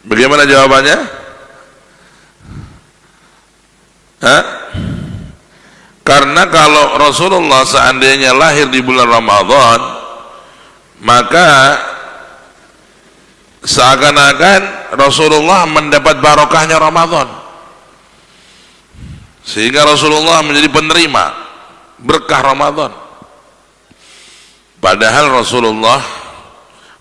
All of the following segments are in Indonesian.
Bagaimana jawabannya? Hah? Karena kalau Rasulullah seandainya lahir di bulan Ramadan, maka seakan-akan Rasulullah mendapat barokahnya Ramadan, sehingga Rasulullah menjadi penerima berkah Ramadan. Padahal Rasulullah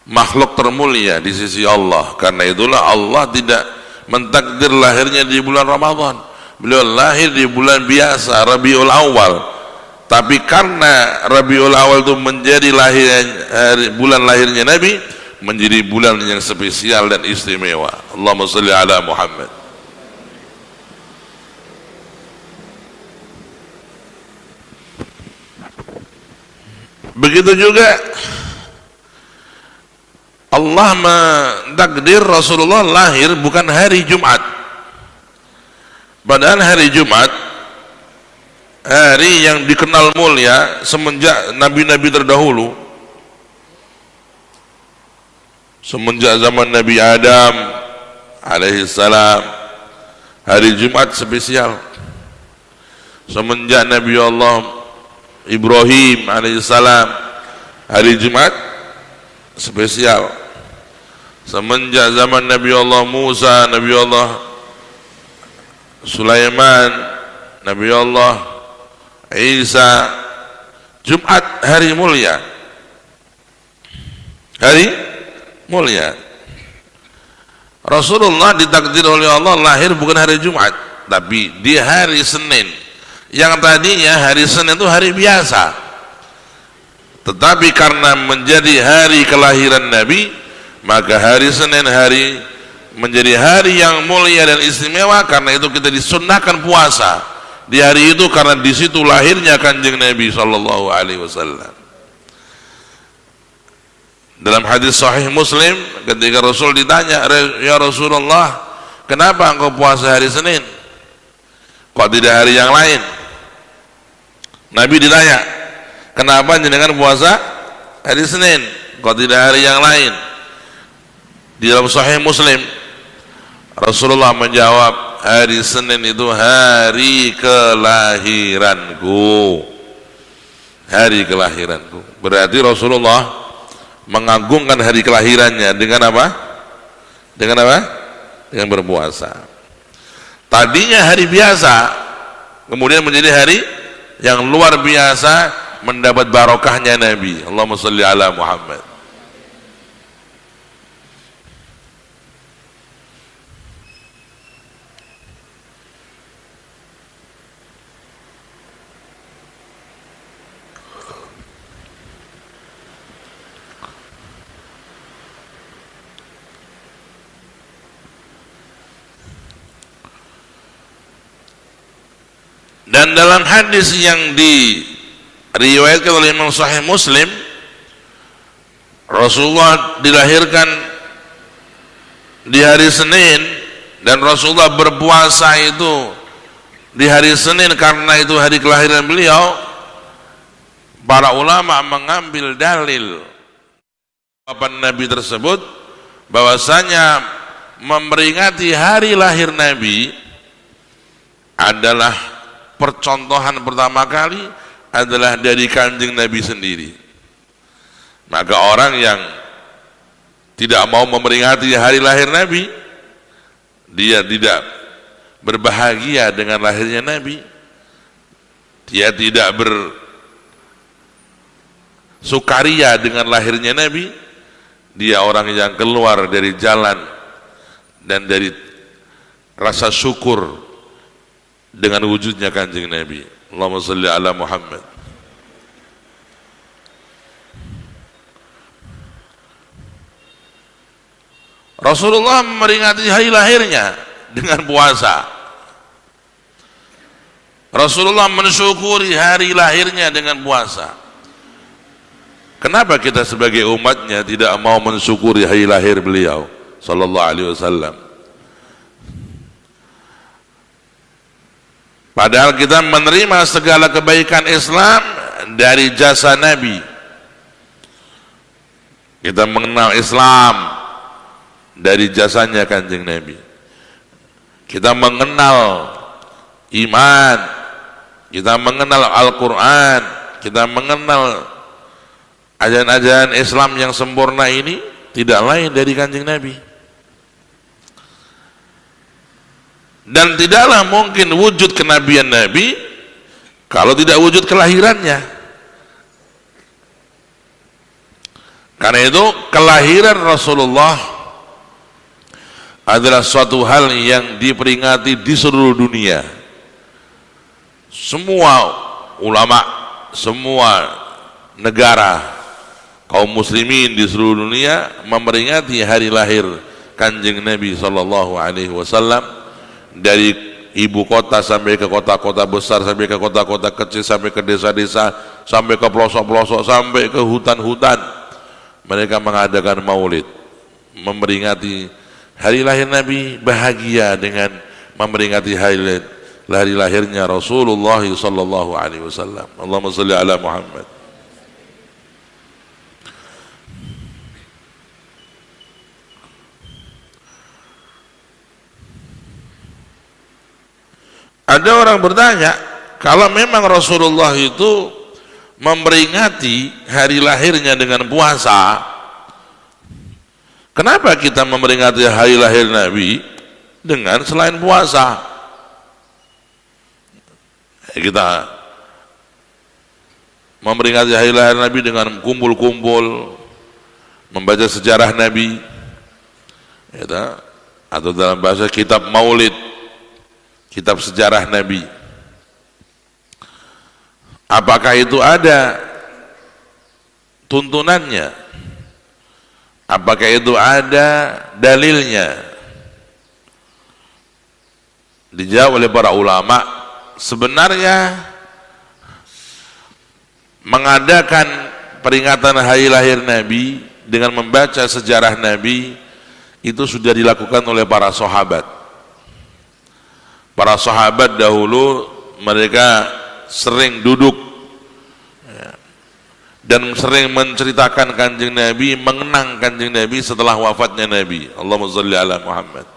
makhluk termulia di sisi Allah. Karena itulah Allah tidak mentakdir lahirnya di bulan Ramadan. Beliau lahir di bulan biasa, Rabiul Awal. Tapi karena Rabiul Awal itu menjadi bulan lahirnya Nabi, menjadi bulan yang spesial dan istimewa. Allahumma shalli ala Muhammad. Begitu juga Allah mentakdir Rasulullah lahir bukan hari Jumat. Padahal hari Jumat hari yang dikenal mulia semenjak nabi-nabi terdahulu, semenjak zaman Nabi Adam alaihissalam, hari Jumat spesial. Semenjak Nabi Allah Ibrahim alaihissalam, hari Jumat spesial. Semenjak zaman Nabi Allah Musa, Nabi Allah Sulaiman, Nabi Allah Isa, Jumat hari mulia, hari mulia. Rasulullah ditakdir oleh Allah lahir bukan hari Jumat, tapi di hari Senin, yang tadinya hari Senin itu hari biasa, tetapi karena menjadi hari kelahiran Nabi, maka hari Senin menjadi hari yang mulia dan istimewa. Karena itu kita disunnahkan puasa di hari itu, karena di situ lahirnya Kanjeng Nabi sallallahu alaihi wasallam. Dalam hadis sahih Muslim, ketika Rasul ditanya, "Ya Rasulullah, kenapa engkau puasa hari Senin? Kok tidak hari yang lain?" Nabi ditanya, "Kenapa jenengan puasa hari Senin? Kok tidak hari yang lain?" Di dalam sahih Muslim, Rasulullah menjawab, "Hari Senin itu hari kelahiranku." Hari kelahiranku. Berarti Rasulullah mengagungkan hari kelahirannya dengan apa? Dengan apa? Dengan berpuasa. Tadinya hari biasa, kemudian menjadi hari yang luar biasa, mendapat barokahnya Nabi. Allahumma shalli ala Muhammad. Dan dalam hadis yang diriwayatkan oleh Imam Sahih Muslim, Rasulullah dilahirkan di hari Senin dan Rasulullah berpuasa itu di hari Senin karena itu hari kelahiran beliau. Para ulama mengambil dalil jawaban Nabi tersebut bahwasanya memperingati hari lahir Nabi adalah percontohan pertama kali adalah dari Kanjeng Nabi sendiri. Maka orang yang tidak mau memperingati hari lahir Nabi, dia tidak berbahagia dengan lahirnya Nabi, dia tidak bersukaria dengan lahirnya Nabi, dia orang yang keluar dari jalan dan dari rasa syukur dengan wujudnya Kanjeng Nabi. Allahumma shalli ala Muhammad. Rasulullah memperingati hari lahirnya dengan puasa. Rasulullah mensyukuri hari lahirnya dengan puasa. Kenapa kita sebagai umatnya tidak mau mensyukuri hari lahir beliau sallallahu alaihi wasallam? Padahal kita menerima segala kebaikan Islam dari jasa Nabi. Kita mengenal Islam dari jasanya Kanjeng Nabi. Kita mengenal iman, kita mengenal Al-Quran, kita mengenal ajaran-ajaran Islam yang sempurna ini tidak lain dari Kanjeng Nabi. Dan tidaklah mungkin wujud kenabian Nabi kalau tidak wujud kelahirannya. Karena itu kelahiran Rasulullah adalah suatu hal yang diperingati di seluruh dunia. Semua ulama, semua negara, kaum muslimin di seluruh dunia memperingati hari lahir Kanjeng Nabi sallallahu alaihi wasallam, dari ibu kota sampai ke kota-kota besar, sampai ke kota-kota kecil, sampai ke desa-desa, sampai ke pelosok-pelosok, sampai ke hutan-hutan. Mereka mengadakan maulid, memperingati hari lahir Nabi, bahagia dengan memperingati hari lahirnya Rasulullah sallallahu alaihi wasallam. Allahumma shalli ala Muhammad. Ada orang bertanya, kalau memang Rasulullah itu memperingati hari lahirnya dengan puasa, kenapa kita memperingati hari lahir Nabi dengan selain puasa? Kita memperingati hari lahir Nabi dengan kumpul-kumpul, membaca sejarah Nabi, atau dalam bahasa kitab Maulid, kitab sejarah Nabi. Apakah itu ada tuntunannya? Apakah itu ada dalilnya? Dijawab oleh para ulama, sebenarnya mengadakan peringatan hari lahir Nabi dengan membaca sejarah Nabi itu sudah dilakukan oleh para sahabat. Para sahabat dahulu mereka sering duduk dan sering menceritakan Kanjeng Nabi, mengenang Kanjeng Nabi setelah wafatnya Nabi. Allahumma shalli ala Muhammad.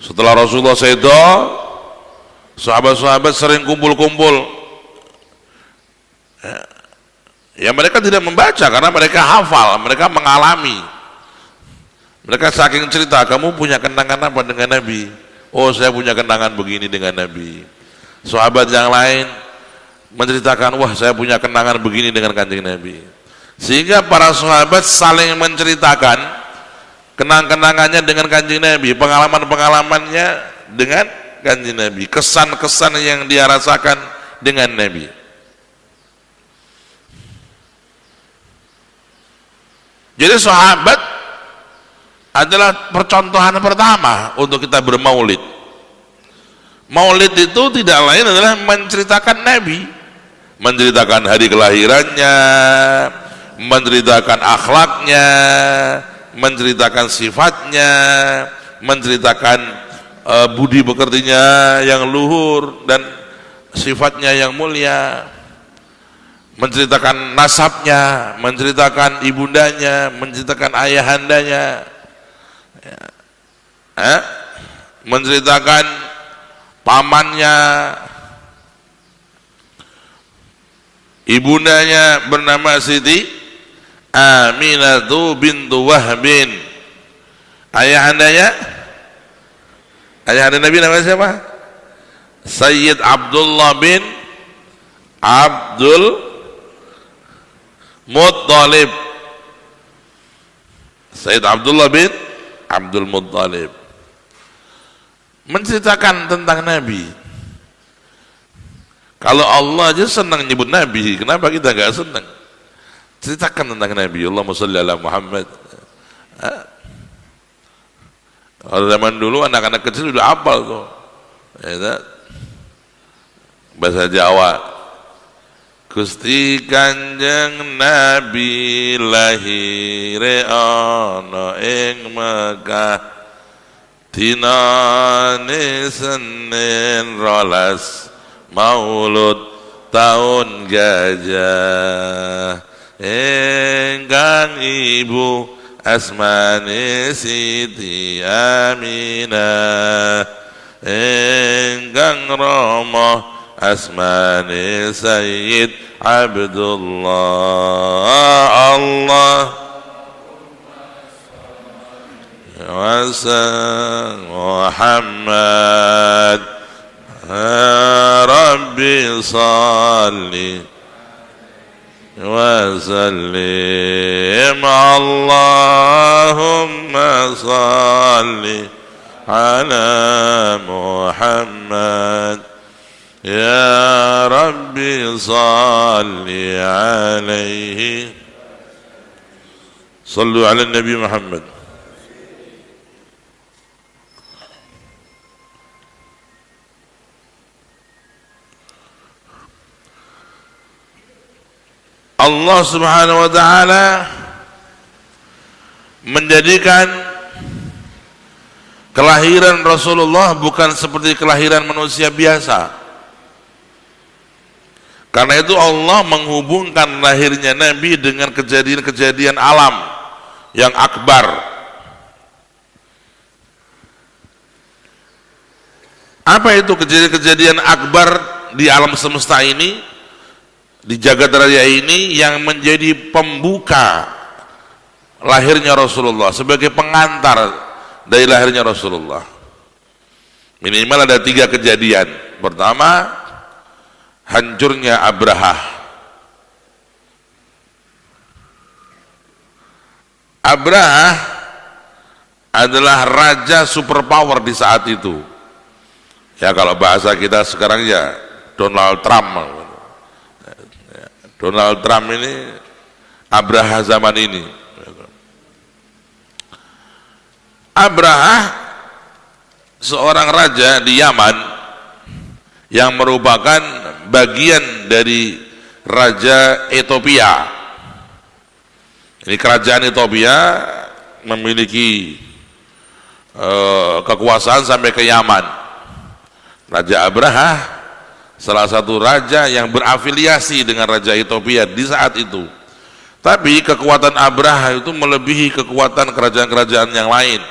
Setelah Rasulullah sedo, sahabat-sahabat sering kumpul-kumpul. Ya mereka tidak membaca karena mereka hafal, mereka mengalami. Mereka saking cerita, kamu punya kenangan apa dengan Nabi? Oh, saya punya kenangan begini dengan Nabi. Sahabat yang lain menceritakan, wah saya punya kenangan begini dengan Kanjeng Nabi. Sehingga para sahabat saling menceritakan kenang-kenangannya dengan Kanjeng Nabi, pengalaman-pengalamannya dengan Kanjeng Nabi, kesan-kesan yang dia rasakan dengan Nabi. Jadi sahabat adalah percontohan pertama untuk kita bermaulid. Maulid itu tidak lain adalah menceritakan Nabi, menceritakan hari kelahirannya, menceritakan akhlaknya, menceritakan sifatnya, menceritakan budi pekertinya yang luhur dan sifatnya yang mulia, menceritakan nasabnya, menceritakan ibundanya, menceritakan ayahandanya, menceritakan pamannya, ibundanya bernama Siti Aminatu bintu Wahbin, ayahanda Nabi namanya siapa? Sayyid Abdullah bin Abdul Muttalib. Sayyid Abdullah bin Abdul Muttalib menceritakan tentang Nabi. Kalau Allah aja senang nyebut Nabi, kenapa kita enggak senang? Ceritakan tentang Nabi. Allahumma shalli ala Muhammad. Kalau zaman dulu anak-anak kecil udah hafal tuh, bahasa Jawa. Gusti Kanjeng Nabi lahire ana ing Mekah dinane Senin 12 Maulud taun gajah, ingkang ibu asmani Siti Aminah ingkang rama asmani Sayyid Abdullah Allah Muhammad Rabbi salli wa sallim Allahumma salli ala Muhammad ya Rabbi salli alaihi sallu ala Nabi Muhammad. Allah subhanahu wa ta'ala menjadikan kelahiran Rasulullah bukan seperti kelahiran manusia biasa. Karena itu Allah menghubungkan lahirnya Nabi dengan kejadian-kejadian alam yang akbar. Apa itu kejadian-kejadian akbar di alam semesta ini, di jagat raya ini, yang menjadi pembuka lahirnya Rasulullah, sebagai pengantar dari lahirnya Rasulullah? Minimal ada 3 kejadian. Pertama, hancurnya Abraha. Abraha adalah raja superpower di saat itu. Ya kalau bahasa kita sekarang ya Donald Trump. Donald Trump ini Abraha zaman ini. Abraha seorang raja di Yaman yang merupakan bagian dari Raja Ethiopia. Ini kerajaan Ethiopia memiliki kekuasaan sampai ke Yaman. Raja Abraha salah satu raja yang berafiliasi dengan Raja Ethiopia di saat itu. Tapi kekuatan Abraha itu melebihi kekuatan kerajaan-kerajaan yang lain,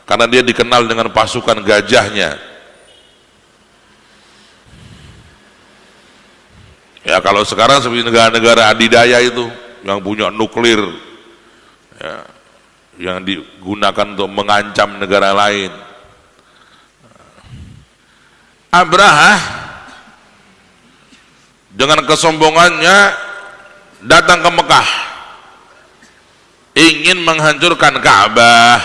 karena dia dikenal dengan pasukan gajahnya. Ya kalau sekarang seperti negara-negara adidaya itu yang punya nuklir, ya, yang digunakan untuk mengancam negara lain. Abraha dengan kesombongannya datang ke Mekah, ingin menghancurkan Ka'bah,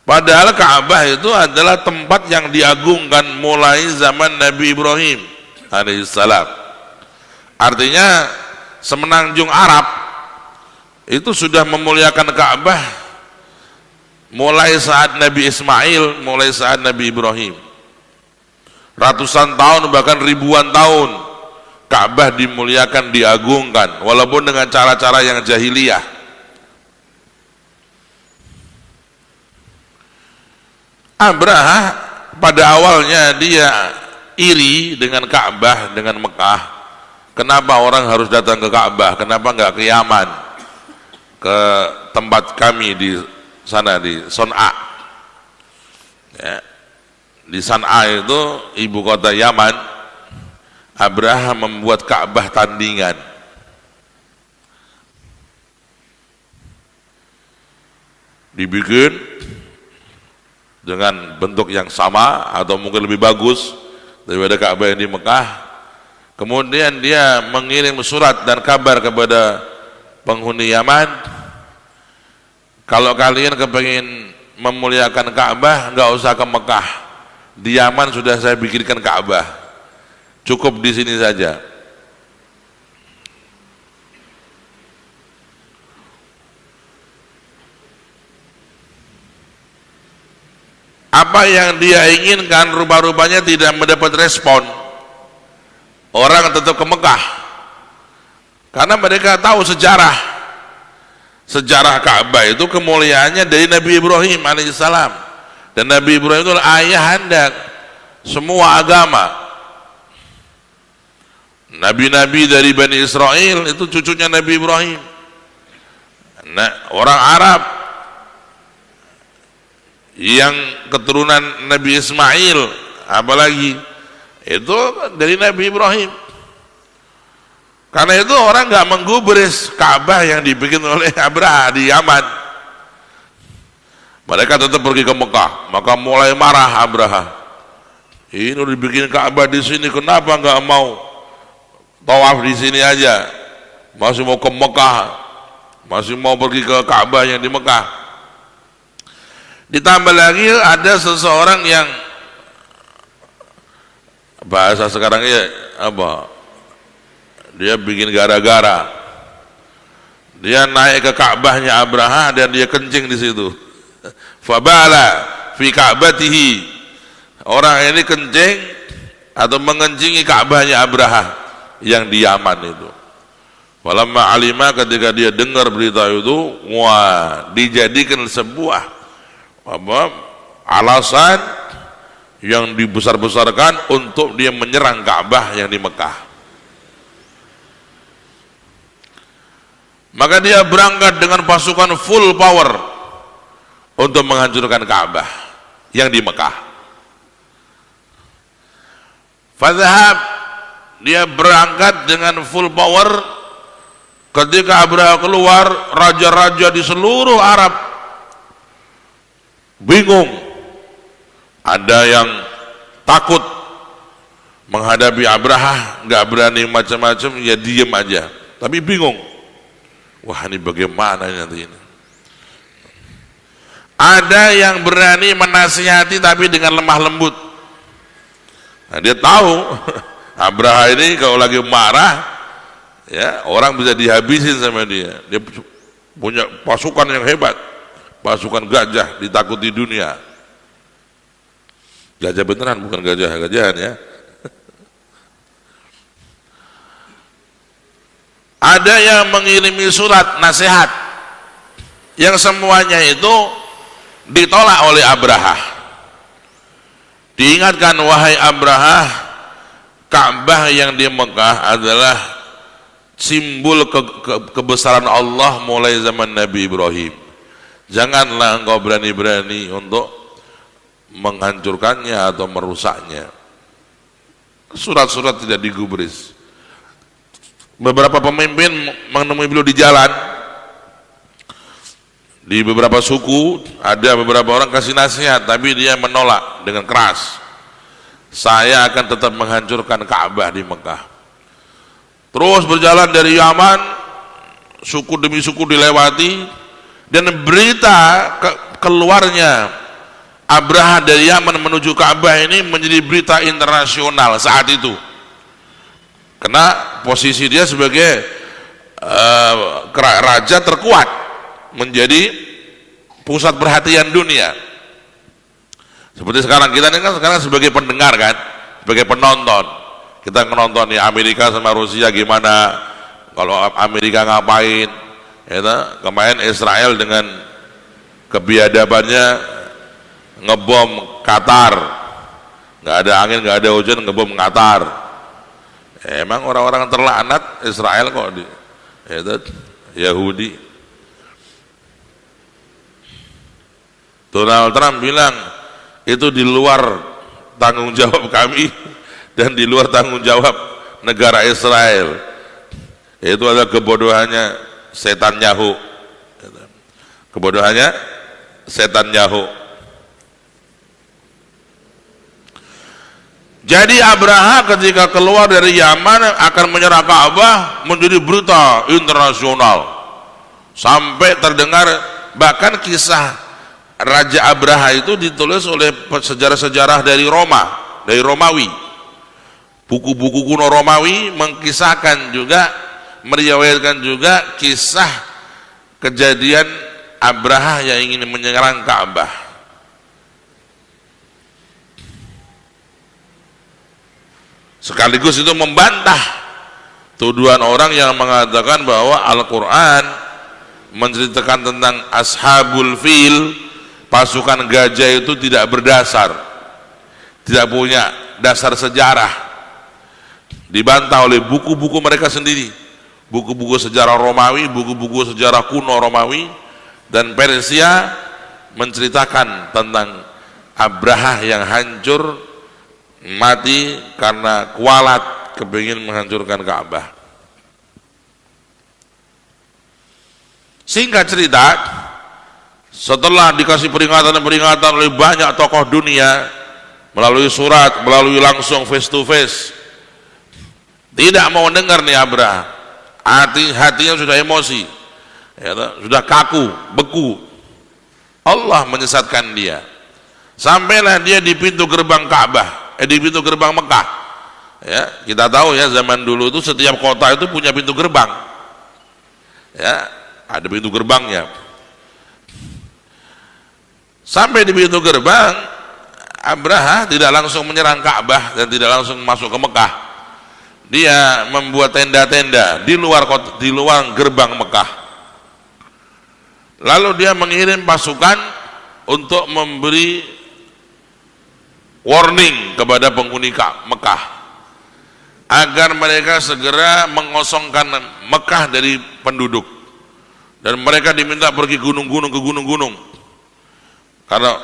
padahal Ka'bah itu adalah tempat yang diagungkan mulai zaman Nabi Ibrahim alaihissalam. Artinya semenanjung Arab itu sudah memuliakan Ka'bah mulai saat Nabi Ismail, mulai saat Nabi Ibrahim. Ratusan tahun bahkan ribuan tahun Ka'bah dimuliakan, diagungkan, walaupun dengan cara-cara yang jahiliyah. Abraha pada awalnya dia iri dengan Ka'bah, dengan Mekah. Kenapa orang harus datang ke Ka'bah? Kenapa enggak ke Yaman, ke tempat kami di sana di Son'a? Ya. Di San'a itu ibu kota Yaman, Abraha membuat Ka'bah tandingan. Dibikin dengan bentuk yang sama atau mungkin lebih bagus daripada Ka'bah yang di Mekah. Kemudian dia mengirim surat dan kabar kepada penghuni Yaman, kalau kalian kepingin memuliakan Ka'bah, nggak usah ke Mekah. Di Yaman sudah saya bikinkan Ka'bah, cukup di sini saja. Apa yang dia inginkan rupa-rupanya tidak mendapat respon. Orang tetap ke Mekah karena mereka tahu sejarah Ka'bah itu kemuliaannya dari Nabi Ibrahim alaihissalam. Dan Nabi Ibrahim itu ayahanda semua agama. Nabi-nabi dari Bani Israel itu cucunya Nabi Ibrahim. Nah, orang Arab yang keturunan Nabi Ismail, apalagi itu dari Nabi Ibrahim. Karena itu orang nggak menggubris Ka'bah yang dibikin oleh Abraha di Yaman. Mereka tetap pergi ke Mekah. Maka mulai marah Abraha. Ini udah dibikin Ka'bah di sini, kenapa nggak mau tawaf di sini aja? Masih mau ke Mekah, masih mau pergi ke Ka'bah yang di Mekah. Ditambah lagi ada seseorang yang bahasa sekarangnya apa? Dia bikin gara-gara. Dia naik ke Ka'bahnya Abraha dan dia kencing di situ. Fabala fi Ka'batihi. Orang ini kencing atau mengencingi Ka'bahnya Abraha yang di Yaman itu. Walamma alima, ketika dia dengar berita itu, wah, dijadikan sebuah alasan yang dibesar-besarkan untuk dia menyerang Ka'bah yang di Mekah. Maka dia berangkat dengan pasukan full power untuk menghancurkan Ka'bah yang di Mekah. Fadhahab, dia berangkat dengan full power. Ketika Abraha keluar, raja-raja di seluruh Arab bingung. Ada yang takut menghadapi Abraha, nggak berani macam-macam, ya diem aja, tapi bingung. Wah, ini bagaimana nanti ini? Ada yang berani menasihati tapi dengan lemah lembut. Nah, dia tahu Abraha ini kalau lagi marah, ya orang bisa dihabisin sama dia. Dia punya pasukan yang hebat, pasukan gajah ditakuti dunia. Gajah beneran, bukan gajah-gajahan ya. Ada yang mengirimi surat nasihat yang semuanya itu ditolak oleh Abraha. Diingatkan, wahai Abraha, Ka'bah yang di Mekah adalah simbol kebesaran Allah mulai zaman Nabi Ibrahim. Janganlah engkau berani-berani untuk menghancurkannya atau merusaknya. Surat-surat tidak digubris. Beberapa pemimpin menemui beliau di jalan, di beberapa suku ada beberapa orang kasih nasihat, tapi dia menolak dengan keras. Saya akan tetap menghancurkan Ka'bah di Mekah. Terus berjalan dari Yaman, suku demi suku dilewati, dan berita keluarnya Abraha dari Yaman menuju Ka'bah ini menjadi berita internasional saat itu. Karena posisi dia sebagai raja terkuat, menjadi pusat perhatian dunia. Seperti sekarang kita ini kan sekarang sebagai pendengar kan, sebagai penonton. Kita menonton nih Amerika sama Rusia gimana, kalau Amerika ngapain, ya, kemarin Israel dengan kebiadabannya ngebom Qatar, nggak ada angin, nggak ada hujan, ngebom Qatar. Emang orang-orang terlaknat Israel kok di Yahudi. Donald Trump bilang itu di luar tanggung jawab kami dan di luar tanggung jawab negara Israel. Itu adalah kebodohannya setan Yahu. Kebodohannya setan Yahu. Jadi Abraha ketika keluar dari Yaman akan menyerang Ka'bah menjadi berita internasional. Sampai terdengar, bahkan kisah Raja Abraha itu ditulis oleh sejarah-sejarah dari Roma, dari Romawi. Buku-buku kuno Romawi mengkisahkan juga, meriwayatkan juga kisah kejadian Abraha yang ingin menyerang Ka'bah. Sekaligus itu membantah tuduhan orang yang mengatakan bahwa Al-Quran menceritakan tentang Ashabul Fil, pasukan gajah itu tidak berdasar, tidak punya dasar sejarah. Dibantah oleh buku-buku mereka sendiri. buku-buku sejarah Romawi, buku-buku sejarah kuno Romawi dan Persia menceritakan tentang Abraha yang hancur, mati karena kualat kepingin menghancurkan Ka'bah. Singkat cerita, setelah dikasih peringatan-peringatan oleh banyak tokoh dunia, melalui surat, melalui langsung face to face, tidak mau dengar nih Abraha. Hatinya sudah emosi, ya, sudah kaku, beku. Allah menyesatkan dia. Sampailah dia di pintu gerbang Ka'bah, di pintu gerbang Mekah. Ya, kita tahu ya, zaman dulu itu setiap kota itu punya pintu gerbang. Ya, ada pintu gerbangnya. Sampai di pintu gerbang, Abraha tidak langsung menyerang Ka'bah dan tidak langsung masuk ke Mekah. Dia membuat tenda-tenda di luar gerbang Mekah. Lalu dia mengirim pasukan untuk memberi warning kepada penghuni Mekah agar mereka segera mengosongkan Mekah dari penduduk, dan mereka diminta pergi ke gunung-gunung, karena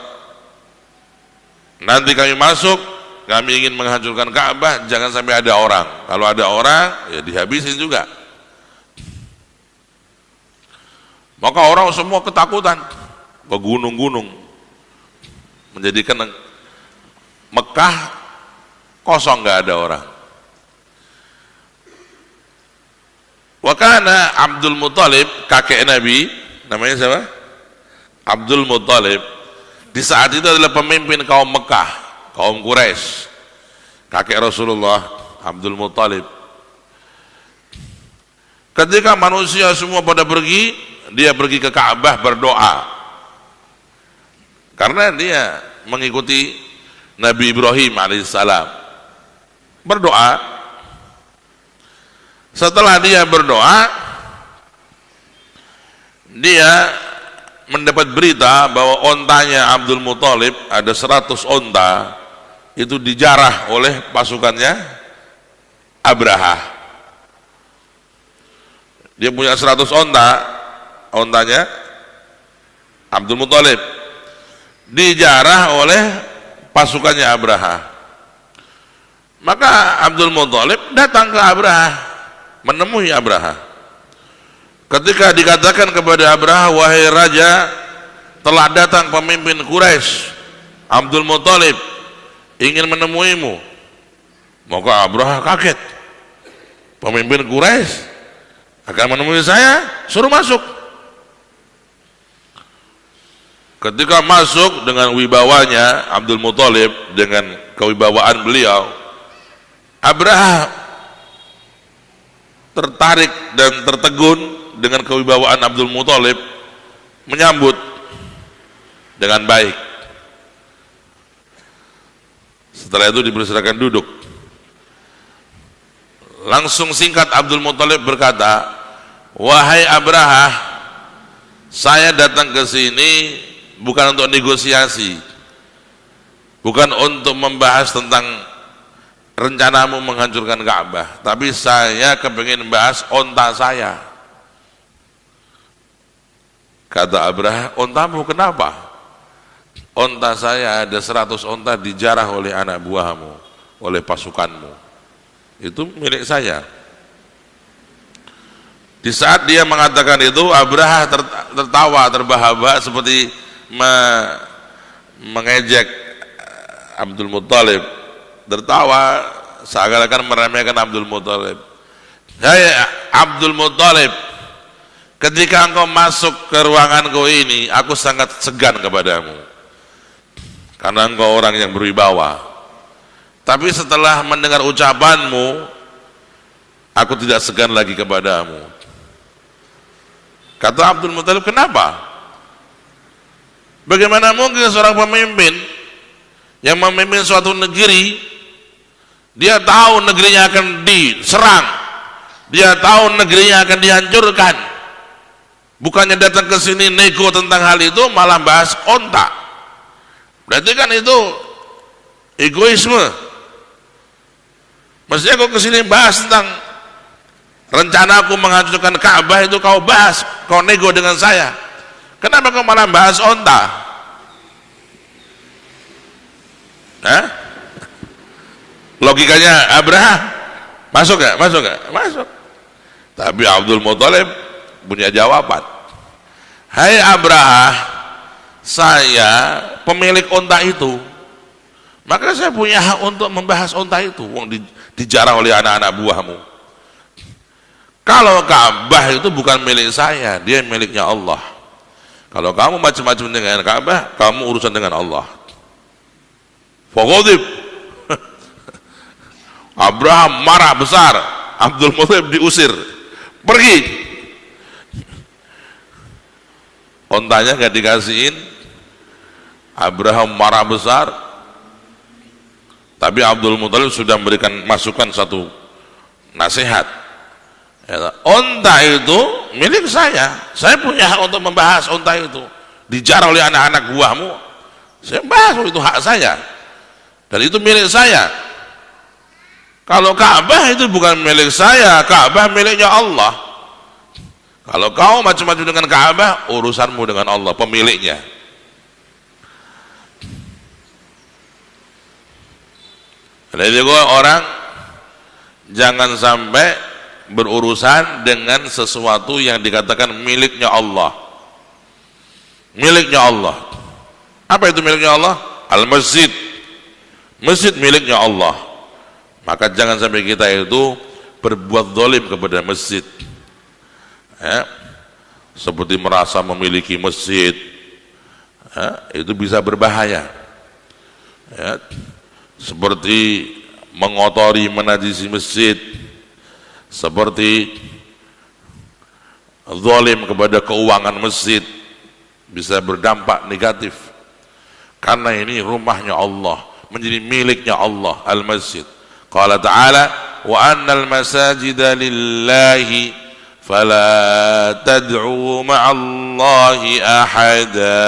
nanti kami masuk, kami ingin menghancurkan Ka'bah, jangan sampai ada orang. Kalau ada orang, ya dihabisin juga. Maka orang semua ketakutan ke gunung-gunung, menjadikan Mekah kosong, nggak ada orang. Wakana Abdul Muthalib, kakek Nabi, namanya siapa? Abdul Muthalib, di saat itu adalah pemimpin kaum Mekah, kaum Quraisy. Kakek Rasulullah, Abdul Muthalib. Ketika manusia semua pada pergi, dia pergi ke Ka'bah berdoa, karena dia mengikuti Nabi Ibrahim alaihissalam. Berdoa. Setelah dia berdoa, dia mendapat berita bahwa ontanya Abdul Muthalib, ada 100 onta, itu dijarah oleh pasukannya Abraha. Dia punya 100 onta, ontanya Abdul Muthalib dijarah oleh pasukannya Abraha. Maka Abdul Muthalib datang ke Abraha, menemui Abraha. Ketika dikatakan kepada Abraha, wahai raja, telah datang pemimpin Quraisy, Abdul Muthalib ingin menemuimu. Maka Abraha kaget, pemimpin Quraisy akan menemui saya, suruh masuk. Ketika masuk dengan wibawanya Abdul Muthalib, dengan kewibawaan beliau, Abraha tertarik dan tertegun dengan kewibawaan Abdul Muthalib, menyambut dengan baik. Setelah itu dipersilakan duduk. Langsung singkat Abdul Muthalib berkata, wahai Abraha, saya datang ke sini bukan untuk negosiasi, bukan untuk membahas tentang rencanamu menghancurkan Ka'bah, tapi saya kepingin bahas onta saya. Kata Abraha, ontamu kenapa? Onta saya ada 100 onta dijarah oleh anak buahmu, oleh pasukanmu, itu milik saya. Di saat dia mengatakan itu, Abraha tertawa terbahak-bahak seperti mengejek Abdul Muthalib, tertawa seakan-akan meremehkan Abdul Muthalib. Hai Abdul Muthalib, ketika engkau masuk ke ruanganku ini, aku sangat segan kepadamu, karena engkau orang yang berwibawa. Tapi setelah mendengar ucapanmu, aku tidak segan lagi kepadamu. Kata Abdul Muthalib, kenapa? Bagaimana mungkin seorang pemimpin yang memimpin suatu negeri, dia tahu negerinya akan diserang, dia tahu negerinya akan dihancurkan, bukannya datang ke sini nego tentang hal itu, malah bahas onta. Berarti kan itu egoisme. Maksudnya kok ke sini bahas tentang rencanaku menghancurkan Ka'bah itu kau bahas, kau nego dengan saya. Kenapa kau malah bahas onta? Hah? Logikanya Abraham masuk gak? Masuk gak? Masuk. Tapi Abdul Muthalib punya jawaban. Hai Abraham, saya pemilik onta itu, maka saya punya hak untuk membahas onta itu. Wong dijarah oleh anak-anak buahmu. Kalau Ka'bah itu bukan milik saya, dia miliknya Allah. Kalau kamu macam-macam dengan Ka'bah, kamu urusan dengan Allah. Faghadib. Abraham marah besar, Abdul Muthalib diusir, pergi. Ontanya nggak dikasihin, Abraham marah besar. Tapi Abdul Muthalib sudah memberikan masukan satu nasihat. Onta itu milik saya punya hak untuk membahas onta itu. Dijarah oleh anak-anak buahmu, saya bahas, itu hak saya dan itu milik saya. Kalau Ka'bah itu bukan milik saya, Ka'bah miliknya Allah. Kalau kau macam-macam dengan Ka'bah, urusanmu dengan Allah, pemiliknya. Jadi orang jangan sampai berurusan dengan sesuatu yang dikatakan miliknya Allah. Miliknya Allah. Apa itu miliknya Allah? Al-Masjid. Masjid miliknya Allah. Maka jangan sampai kita itu berbuat zalim kepada masjid, ya, seperti merasa memiliki masjid, ya, itu bisa berbahaya, ya, seperti mengotori, menajisi masjid, seperti zalim kepada keuangan masjid, bisa berdampak negatif, karena ini rumahnya Allah, menjadi miliknya Allah, al-masjid. Qala ta'ala wa annal masajida lillahi fala tad'u ma'allahi ahada.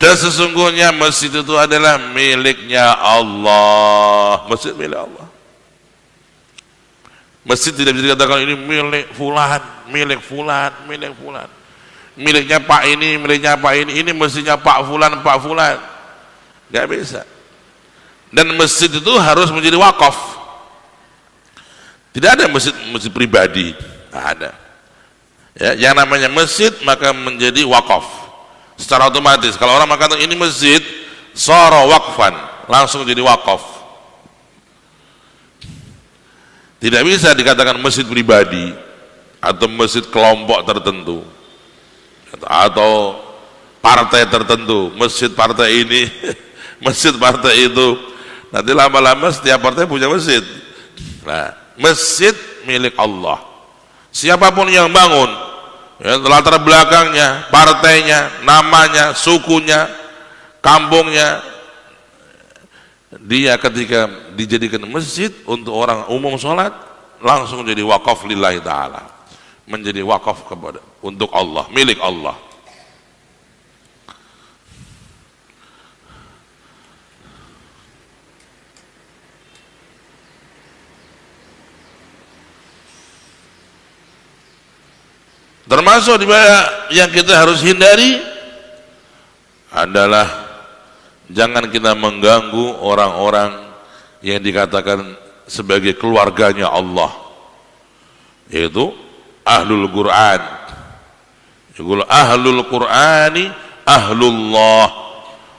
Dan sesungguhnya masjid itu adalah miliknya Allah. Masjid milik Allah. Masjid tidak bisa dikatakan ini milik fulan, milik fulan, milik fulan. Miliknya Pak ini, miliknya Pak ini masjidnya Pak fulan, Pak fulan. Gak bisa. Dan masjid itu harus menjadi wakaf. Tidak ada masjid pribadi, tidak ada. Ya, yang namanya masjid maka menjadi wakaf secara otomatis. Kalau orang mengatakan ini masjid, sara waqfan, langsung jadi wakaf. Tidak bisa dikatakan masjid pribadi atau masjid kelompok tertentu atau partai tertentu, masjid partai ini masjid partai itu, nanti lama-lama setiap partai punya masjid. Nah, masjid milik Allah. Siapapun yang bangun, ya, latar belakangnya, partainya, namanya, sukunya, kampungnya, dia ketika dijadikan masjid untuk orang umum sholat, langsung jadi wakaf lillahi ta'ala, menjadi wakaf kepada untuk Allah, milik Allah. Termasuk yang kita harus hindari adalah jangan kita mengganggu orang-orang yang dikatakan sebagai keluarganya Allah, yaitu ahlul Quran. Yaqul ahlul Qurani ahlullah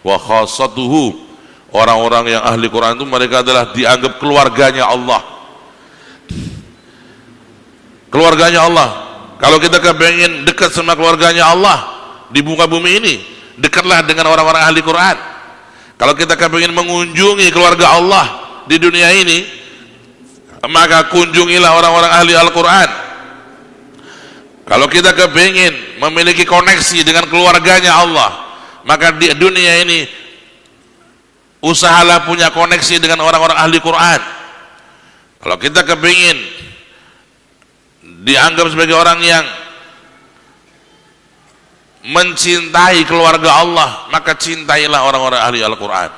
wa khassatuhu. Orang-orang yang ahli Quran itu mereka adalah dianggap keluarganya Allah. Keluarganya Allah. Kalau kita kepengen dekat sama keluarganya Allah di muka bumi ini, dekatlah dengan orang-orang ahli Quran. Kalau kita kepengen mengunjungi keluarga Allah di dunia ini, maka kunjungilah orang-orang ahli Al-Quran. Kalau kita kepengen memiliki koneksi dengan keluarganya Allah, maka di dunia ini usahalah punya koneksi dengan orang-orang ahli Quran. Kalau kita kepengen dianggap sebagai orang yang mencintai keluarga Allah, maka cintailah orang-orang ahli Al-Quran.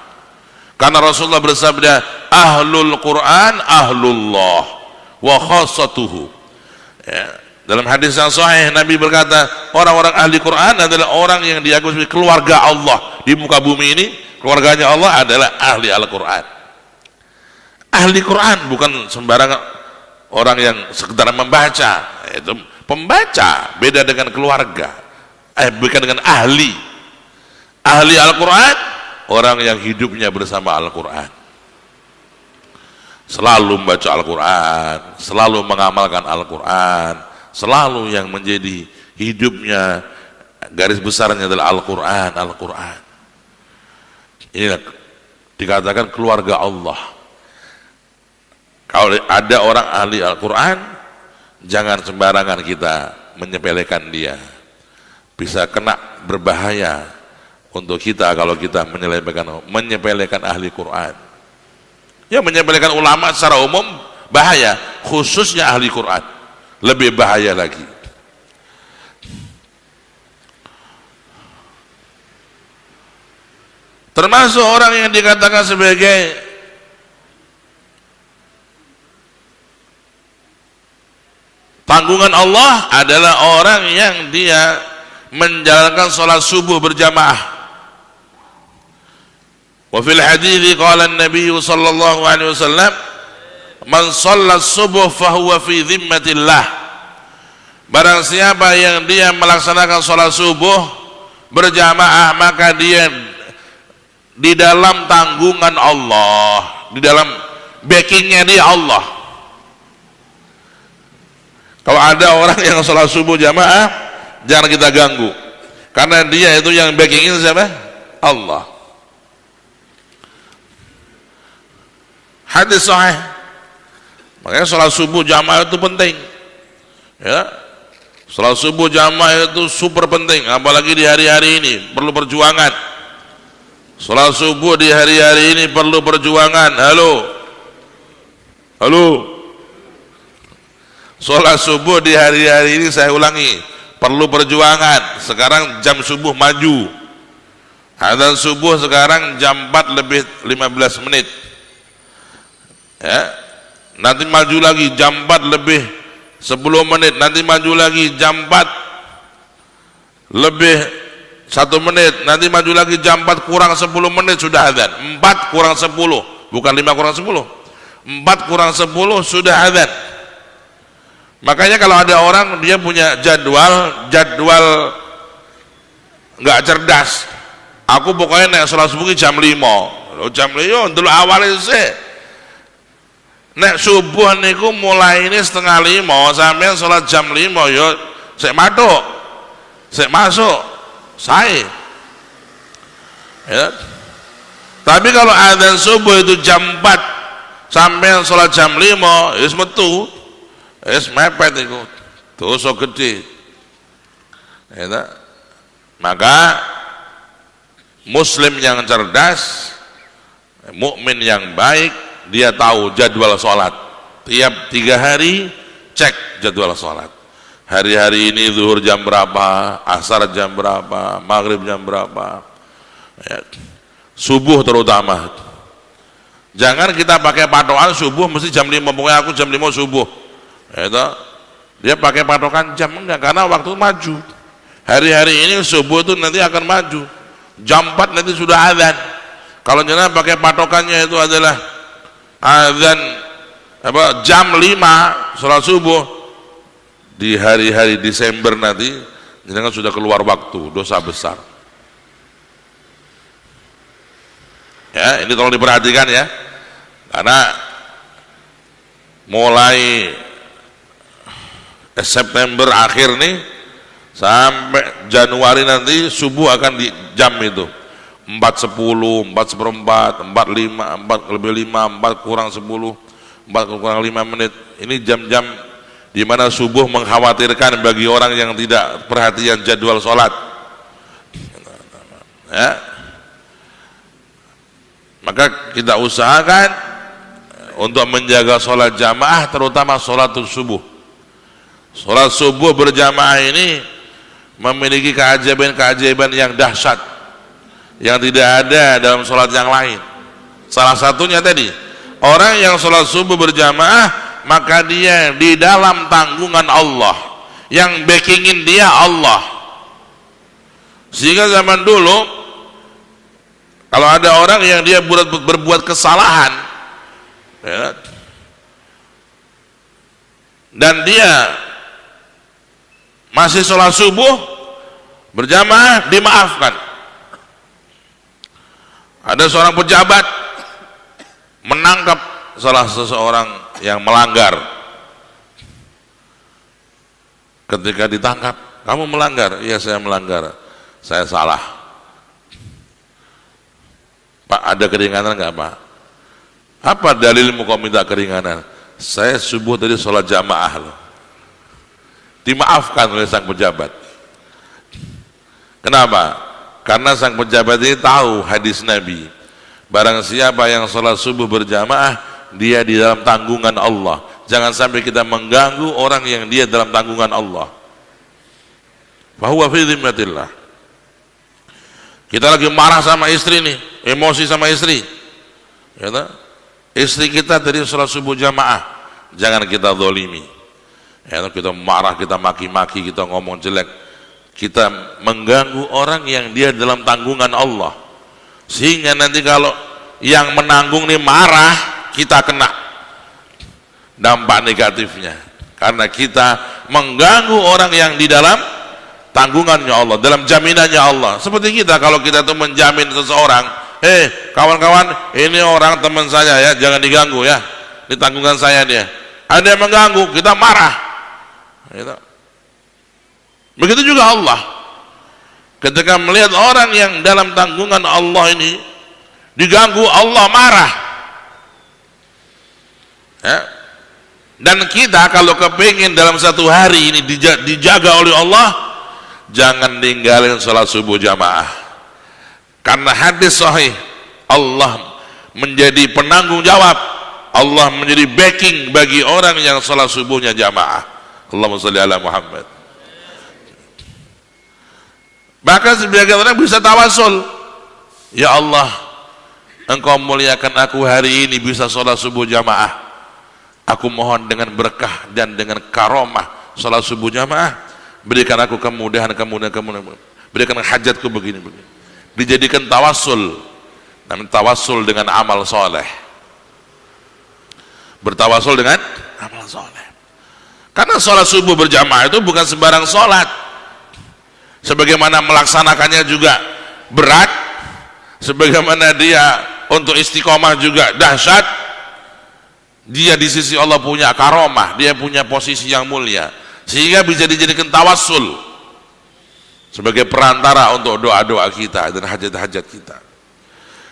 Karena Rasulullah bersabda, ahlul Quran ahlullah wa khassatuhu. Ya, dalam hadis yang sahih Nabi berkata, orang-orang ahli Quran adalah orang yang diakui sebagai keluarga Allah di muka bumi ini. Keluarganya Allah adalah ahli Al-Quran. Ahli Quran bukan sembarangan orang yang sekedar membaca. Itu pembaca, beda dengan keluarga. Bukan dengan ahli. Ahli Al-Quran, orang yang hidupnya bersama Al-Quran, selalu membaca Al-Quran, selalu mengamalkan Al-Quran, selalu yang menjadi hidupnya, garis besarnya adalah Al-Quran, Al-Quran. Inilah dikatakan keluarga Allah. Kalau ada orang ahli Al-Quran, jangan sembarangan kita menyepelekan dia. Bisa kena berbahaya untuk kita kalau kita menyepelekan ahli Quran. Ya, menyepelekan ulama secara umum bahaya, khususnya ahli Quran lebih bahaya lagi. Termasuk orang yang dikatakan sebagai tanggungan Allah adalah orang yang dia menjalankan sholat subuh berjamaah. Wa fil hadithi qala an-nabiy sallallahu alaihi wasallam, man shalla subuh fahuwa fi dhimmatillah. Barang siapa yang dia melaksanakan sholat subuh berjamaah, maka dia di dalam tanggungan Allah, di dalam backingnya dia Allah. Kalau ada orang yang sholat subuh jamaah, jangan kita ganggu, karena dia itu yang backingin siapa? Allah. Hadis sahih. Makanya sholat subuh jamaah itu penting. Ya, sholat subuh jamaah itu super penting, apalagi di hari-hari ini perlu perjuangan. Sholat subuh di hari-hari ini perlu perjuangan. Halo. Sholat subuh di hari-hari ini, saya ulangi, perlu perjuangan. Sekarang jam subuh maju. Adzan subuh sekarang jam 4 lebih 15 menit. Ya. Nanti maju lagi jam 4 lebih 10 menit. Nanti maju lagi jam 4 lebih 1 menit, nanti maju lagi jam 4 kurang 10 menit sudah adzan. 4 kurang 10, bukan 5 kurang 10. 4 kurang 10 sudah adzan. Makanya kalau ada orang dia punya jadwal nggak cerdas. Aku pokoknya nek sholat subuh jam 5. Lho jam 5 dulu awalnya sih. Nek subuh niku mulai ini setengah 5, sampean sholat jam 5 yo sik matuk. Sik masuk. Saya ya. Tapi kalau adzan subuh itu jam 4 sampai sholat jam 5, wis metu, wis mepet itu dosa gede ya. Maka muslim yang cerdas, mukmin yang baik, dia tahu jadwal sholat. Tiap 3 hari cek jadwal sholat. Hari-hari ini zuhur jam berapa, asar jam berapa, maghrib jam berapa, ya. Subuh terutama. Jangan kita pakai patokan subuh mesti jam 5, pokoknya aku jam 5 subuh. Ya, dia pakai patokan jam, enggak, karena waktu maju. Hari-hari ini subuh itu nanti akan maju. Jam 4 nanti sudah adzan. Kalau jangan pakai patokannya itu adalah adzan jam 5 sholat subuh, di hari-hari Desember nanti jangan sudah keluar waktu, dosa besar. Ya, ini tolong diperhatikan ya, karena mulai September akhir nih sampai Januari nanti subuh akan di jam itu 4.10, 4.14, 4.5, 4 lebih 5, 4 kurang 10, 4 kurang 5 menit. Ini jam-jam di mana subuh mengkhawatirkan bagi orang yang tidak perhatian jadwal sholat. Ya. Maka kita usahakan untuk menjaga sholat jamaah, terutama sholatul subuh. Sholat subuh berjamaah ini memiliki keajaiban-keajaiban yang dahsyat yang tidak ada dalam sholat yang lain. Salah satunya tadi orang yang sholat subuh berjamaah, maka dia di dalam tanggungan Allah, yang backingin dia Allah. Sehingga zaman dulu kalau ada orang yang dia berbuat kesalahan, ya, dan dia masih sholat subuh berjamaah, dimaafkan. Ada seorang pejabat menangkap salah seseorang yang melanggar. Ketika ditangkap, kamu melanggar? Iya, saya melanggar, saya salah. Pak, ada keringanan nggak, Pak? Apa dalilmu kau minta keringanan? Saya subuh tadi sholat jamaah loh. Dimaafkan oleh sang pejabat. Kenapa? Karena sang pejabat ini tahu hadis Nabi, barang siapa yang sholat subuh berjamaah, dia di dalam tanggungan Allah. Jangan sampai kita mengganggu orang yang dia dalam tanggungan Allah. Fahuwa fi dhimmatillah. Kita lagi marah sama istri nih, emosi sama istri, ya, istri kita tadi sholat subuh jamaah, jangan kita zalimi, ya, kita marah, kita maki-maki, kita ngomong jelek, kita mengganggu orang yang dia dalam tanggungan Allah, sehingga nanti kalau yang menanggung nih marah, kita kena dampak negatifnya, karena kita mengganggu orang yang di dalam tanggungannya Allah, dalam jaminannya Allah. Seperti kita, kalau kita tuh menjamin seseorang, kawan-kawan, ini orang teman saya ya, jangan diganggu ya, di tanggungan saya dia, ada yang mengganggu, kita marah, gitu. Begitu juga Allah, ketika melihat orang yang dalam tanggungan Allah ini diganggu, Allah marah, ya. Dan kita kalau kepingin dalam satu hari ini dijaga oleh Allah, jangan tinggalin sholat subuh jamaah, karena hadis sahih, Allah menjadi penanggung jawab, Allah menjadi backing bagi orang yang sholat subuhnya jamaah. Allahumma sholli ala Muhammad. Bahkan sebagian orang bisa tawasul, ya Allah, Engkau muliakan aku hari ini bisa sholat subuh jamaah, aku mohon dengan berkah dan dengan karomah sholat subuh jamaah, berikan aku kemudahan, berikan hajatku begini. Dijadikan tawasul, namun tawasul dengan amal soleh, bertawasul dengan amal soleh. Karena sholat subuh berjamaah itu bukan sembarang sholat, sebagaimana melaksanakannya juga berat, sebagaimana dia untuk istiqomah juga dahsyat. Dia di sisi Allah punya karomah, dia punya posisi yang mulia, sehingga bisa dijadikan tawassul sebagai perantara untuk doa-doa kita dan hajat-hajat kita,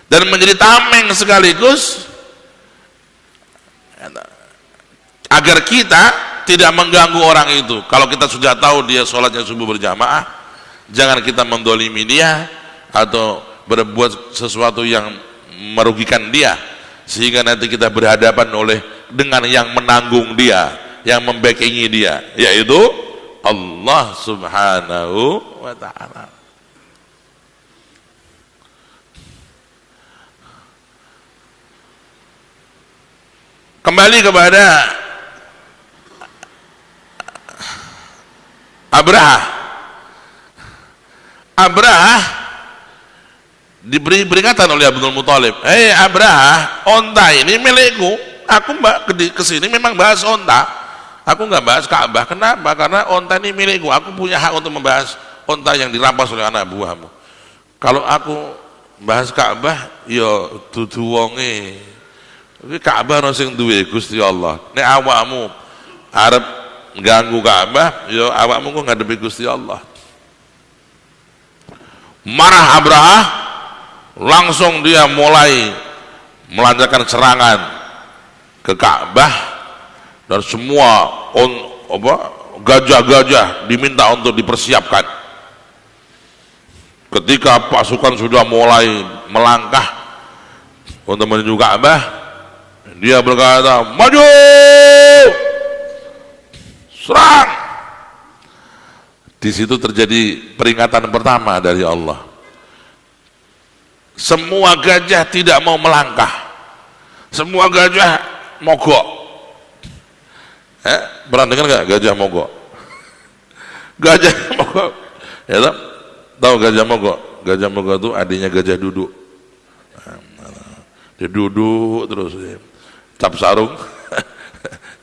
dan menjadi tameng sekaligus agar kita tidak mengganggu orang itu. Kalau kita sudah tahu dia sholatnya subuh berjamaah, jangan kita mendolimi dia atau berbuat sesuatu yang merugikan dia, sehingga nanti kita berhadapan dengan yang menanggung dia, yang membackingi dia, yaitu Allah subhanahu wa ta'ala. Kembali kepada Abraha diberi peringatan oleh Abdul Muthalib, Abraha, onta ini milikku, aku kesini memang bahas onta, aku nggak bahas Ka'bah. Kenapa? Karena onta ini milikku, aku punya hak untuk membahas onta yang dirampas oleh anak buahmu. Kalau aku bahas Ka'bah, yo dudu wonge, Ka'bah ono sing duwe Gusti Allah. Nek awakmu arep ganggu Ka'bah, yo awakmu kok ngadepi Gusti Allah. Marah Abraha, langsung dia mulai melancarkan serangan ke Ka'bah, dan semua gajah-gajah diminta untuk dipersiapkan. Ketika pasukan sudah mulai melangkah untuk menuju Ka'bah, dia berkata, maju, serang. Di situ terjadi peringatan pertama dari Allah. Semua gajah tidak mau melangkah, Semua gajah mogok. Pernah dengar nggak gajah mogok? Gajah mogok. Ya tahu gajah mogok? Gajah mogok itu adanya gajah duduk. Dia duduk terus, cap sarung.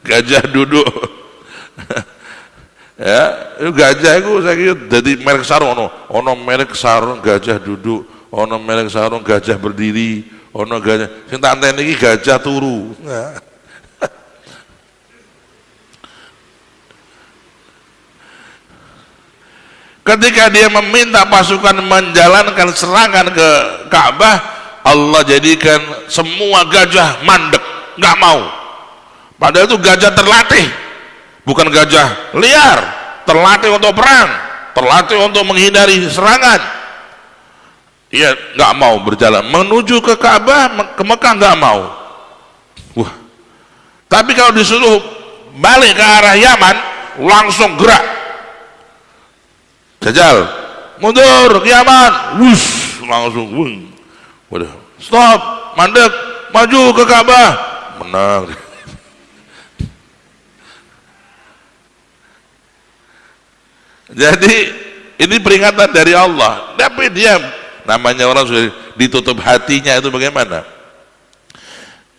Gajah duduk. Ya, itu gajah itu saya kira jadi merek sarung ono merek sarung gajah duduk, ono merek sarung gajah berdiri, ono gajah sing tak anteni iki gajah turu. Nah. Ketika dia meminta pasukan menjalankan serangan ke Ka'bah, Allah jadikan semua gajah mandek, nggak mau. Padahal itu gajah terlatih, bukan gajah liar, terlatih untuk perang, terlatih untuk menghindari serangan. Dia nggak mau berjalan menuju ke Ka'bah, ke Mekah nggak mau. Wah. Tapi kalau disuruh balik ke arah Yaman, langsung gerak. Jajal, mundur ke Yaman, wush, langsung, waduh, stop, mandek, maju ke Ka'bah, menang. Jadi ini peringatan dari Allah. Tapi dia namanya orang sudah ditutup hatinya itu bagaimana?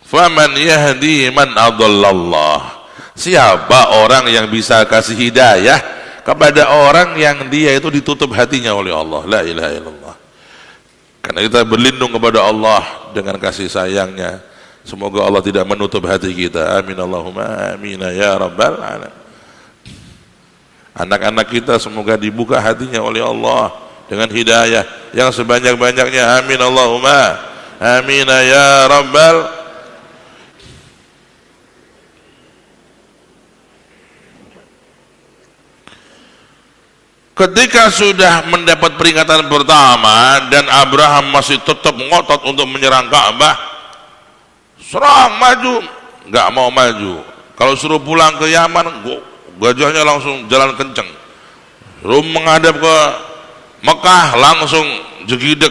Faman yahdi man adallallah. Siapa orang yang bisa kasih hidayah kepada orang yang dia itu ditutup hatinya oleh Allah? La ilaha illallah. Karena kita berlindung kepada Allah dengan kasih sayangnya. Semoga Allah tidak menutup hati kita. Amin Allahumma amin ya rabbal alamin. Anak-anak kita semoga dibuka hatinya oleh Allah dengan hidayah yang sebanyak-banyaknya. Amin Allahumma amin ya rabbal. Ketika sudah mendapat peringatan pertama dan Abraham masih tetap ngotot untuk menyerang Ka'bah, serang, maju, nggak mau maju. Kalau suruh pulang ke Yaman, gajahnya langsung jalan kenceng. Suruh menghadap ke Mekah, langsung jegidek,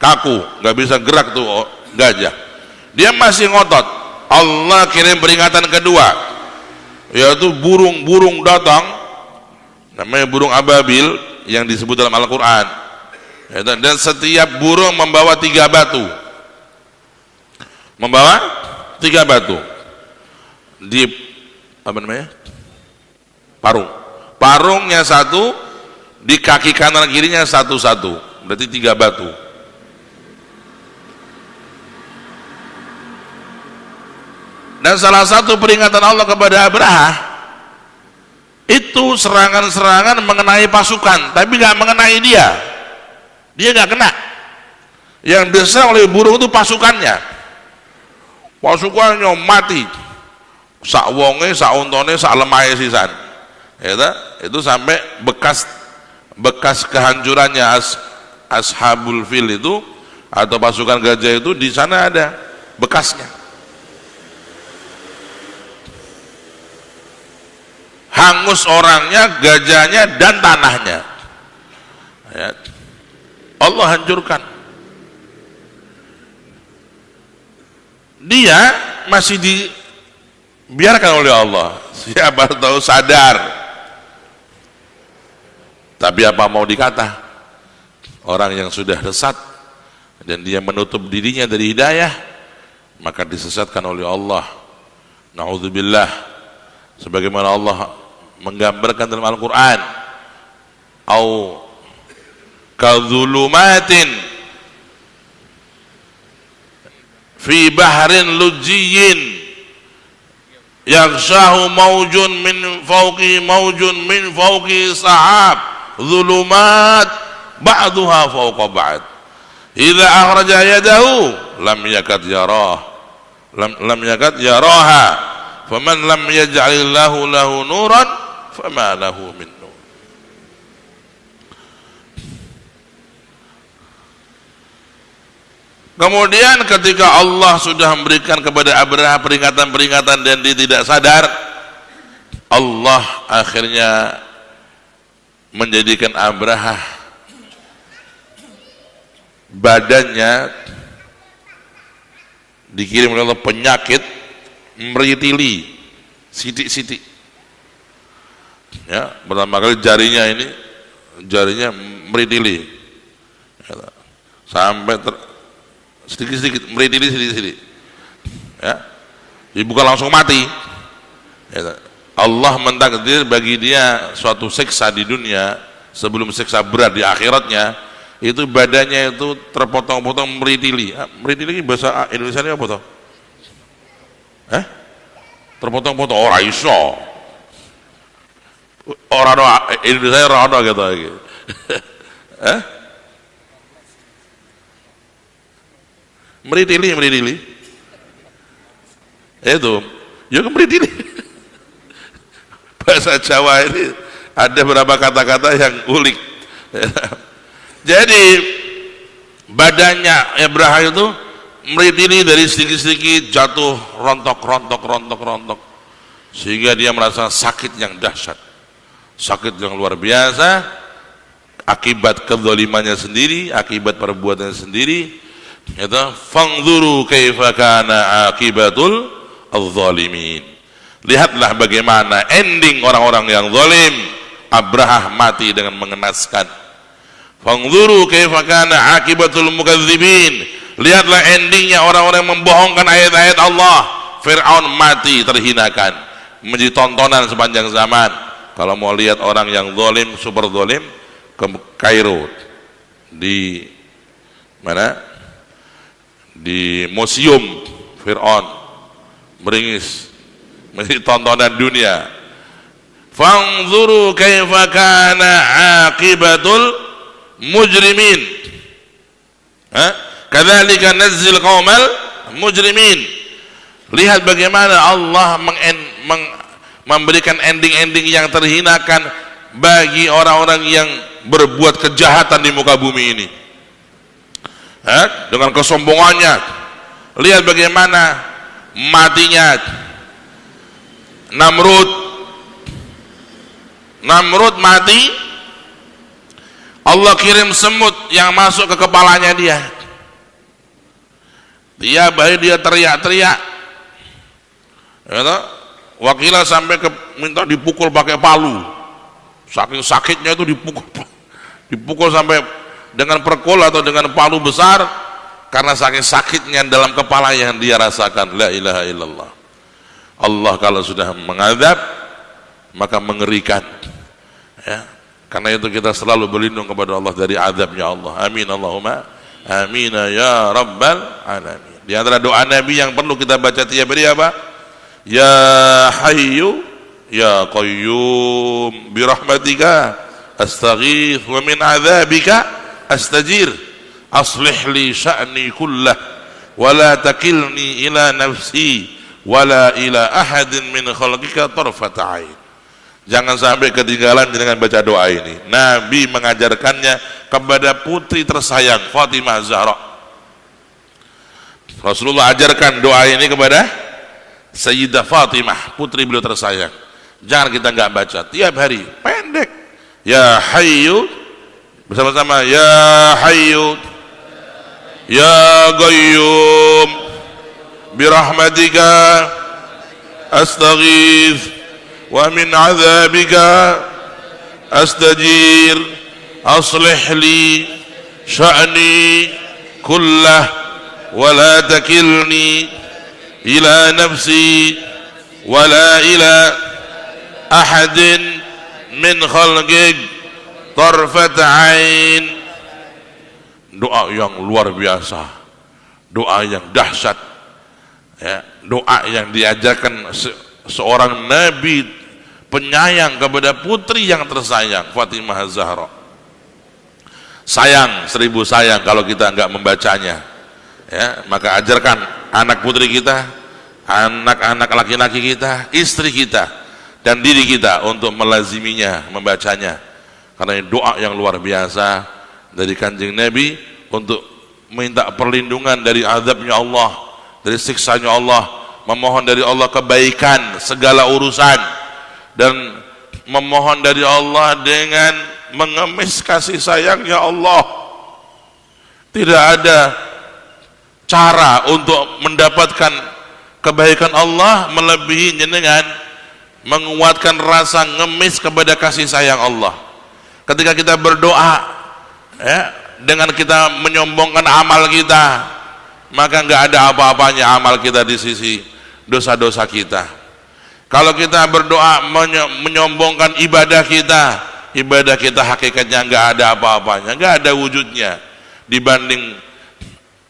kaku, nggak bisa gerak tuh gajah. Dia masih ngotot. Allah kirim peringatan kedua, yaitu burung-burung datang. Namanya burung ababil yang disebut dalam Al-Quran. Dan setiap burung membawa 3 batu. Membawa 3 batu. Di apa namanya? Parung. Parungnya 1, di kaki kanan kirinya 1-1. Berarti 3 batu. Dan salah satu peringatan Allah kepada Abraha itu serangan-serangan mengenai pasukan, tapi nggak mengenai dia. Dia nggak kena. Yang diserang oleh burung itu pasukannya. Pasukannya mati. Sak wonge, sak untone, sak lemahe sisan. Itu sampai bekas kehancurannya Ashabul Fil itu atau pasukan gajah itu di sana ada bekasnya. Hangus orangnya, gajahnya, dan tanahnya. Ya. Allah hancurkan. Dia masih dibiarkan oleh Allah. Siapa tahu sadar. Tapi apa mau dikata? Orang yang sudah sesat dan dia menutup dirinya dari hidayah, maka disesatkan oleh Allah. Na'udzubillah. Sebagaimana Allah menggambarkan dalam Al-Quran, au kadzulumatin fi bahrin lujiyyin yaghshahu mawjun min fawqi mawjun min fawqi sahab zulumat ba'duha fawqa ba'd idza akhraja yadahu lam yakad yaraha faman lam yaj'alillahu lahu nuran fama lahu min nur. Kemudian ketika Allah sudah memberikan kepada Abraha peringatan-peringatan dan dia tidak sadar, Allah akhirnya menjadikan Abraha badannya dikirim oleh Allah penyakit meritili sidik-sidik. Ya, pertama kali jarinya meritili. Sampai sedikit-sedikit meritili sedikit-sedikit. Ya. Jadi bukan langsung mati. Ya. Allah mentakdir bagi dia suatu siksa di dunia sebelum siksa berat di akhiratnya, itu badannya itu terpotong-potong meritili. Meritili bahasa Indonesia ini apa toh? Terpotong-potong ora iso. Ora Indonesia ora ono gitu iki. Meritili. Itu, ya meritili. Bahasa Jawa ini ada beberapa kata-kata yang unik. Jadi badannya Ibrahim itu meritili dari sedikit-sedikit jatuh rontok sehingga dia merasa sakit yang dahsyat, sakit yang luar biasa akibat kezalimannya sendiri, akibat perbuatannya sendiri. Itu fangzuru kaifa kana akibatul adz-dzalimin. Lihatlah bagaimana ending orang-orang yang zalim. Abrahah mati dengan mengenaskan. Fangzuru kaifa kana akibatul mukadzibin. Lihatlah endingnya orang-orang yang membohongkan ayat-ayat Allah. Fir'aun mati terhinakan, menjadi tontonan sepanjang zaman. Kalau mau lihat orang yang zalim, super zalim, ke Kairo, di mana? Di museum Fir'aun, meringis, menjadi tontonan dunia. Fanzuru kaifa kana aqibatul mujrimin. Kadzalika nazzil qaumal mujrimin. Lihat bagaimana Allah memberikan ending-ending yang terhinakan bagi orang-orang yang berbuat kejahatan di muka bumi ini. Dengan kesombongannya. Lihat bagaimana matinya Namrud mati, Allah kirim semut yang masuk ke kepalanya dia. Tiap hari dia teriak-teriak. Wakilah sampai minta dipukul pakai palu. Saking sakitnya itu dipukul sampai dengan perkul atau dengan palu besar, karena saking sakitnya dalam kepala yang dia rasakan. La ilaha illallah. Allah kalau sudah mengadab maka mengerikan, ya. Karena itu kita selalu berlindung kepada Allah dari azabnya Allah. Amin Allahumma amin ya rabbal alamin. Di antara doa Nabi yang perlu kita baca tiap hari apa? Ya hayyu ya qayyum bi rahmatika astaghith wa min adzabika astajir aslih li sya'ni kullah wa la takilni ila nafsi wa la ila ahadin min khalqika tarfata ain. Jangan sampai ketinggalan dengan baca doa ini. Nabi mengajarkannya kepada putri tersayang Fatimah Zahra. Rasulullah ajarkan doa ini kepada Sayyidah Fatimah, putri beliau tersayang. Jangan kita nggak baca tiap hari, pendek. Ya Hayyu, bersama-sama ya Hayyu ya Qayyum bi rahmatika astaghith wa min adzabika astajir aslih li sya'ni kullah wa la takilni ila nafsi wa la ila ahadin min khalqik tarfat ain. Doa yang luar biasa, doa yang dahsyat, ya, doa yang diajarkan seorang nabi penyayang kepada putri yang tersayang Fatimah Zahra. Sayang, 1000 sayang kalau kita enggak membacanya, ya. Maka ajarkan anak putri kita, anak-anak laki-laki kita, istri kita dan diri kita untuk melaziminya, membacanya. Karena ini doa yang luar biasa dari Kanjeng Nabi untuk minta perlindungan dari azabnya Allah, dari siksanya Allah, memohon dari Allah kebaikan segala urusan, dan memohon dari Allah dengan mengemis kasih sayangnya Allah. Tidak ada cara untuk mendapatkan kebaikan Allah melebihi dengan menguatkan rasa ngemis kepada kasih sayang Allah. Ketika kita berdoa ya, dengan kita menyombongkan amal kita, maka nggak ada apa-apanya amal kita di sisi dosa-dosa kita. Kalau kita berdoa menyombongkan ibadah kita hakikatnya nggak ada apa-apanya, nggak ada wujudnya dibanding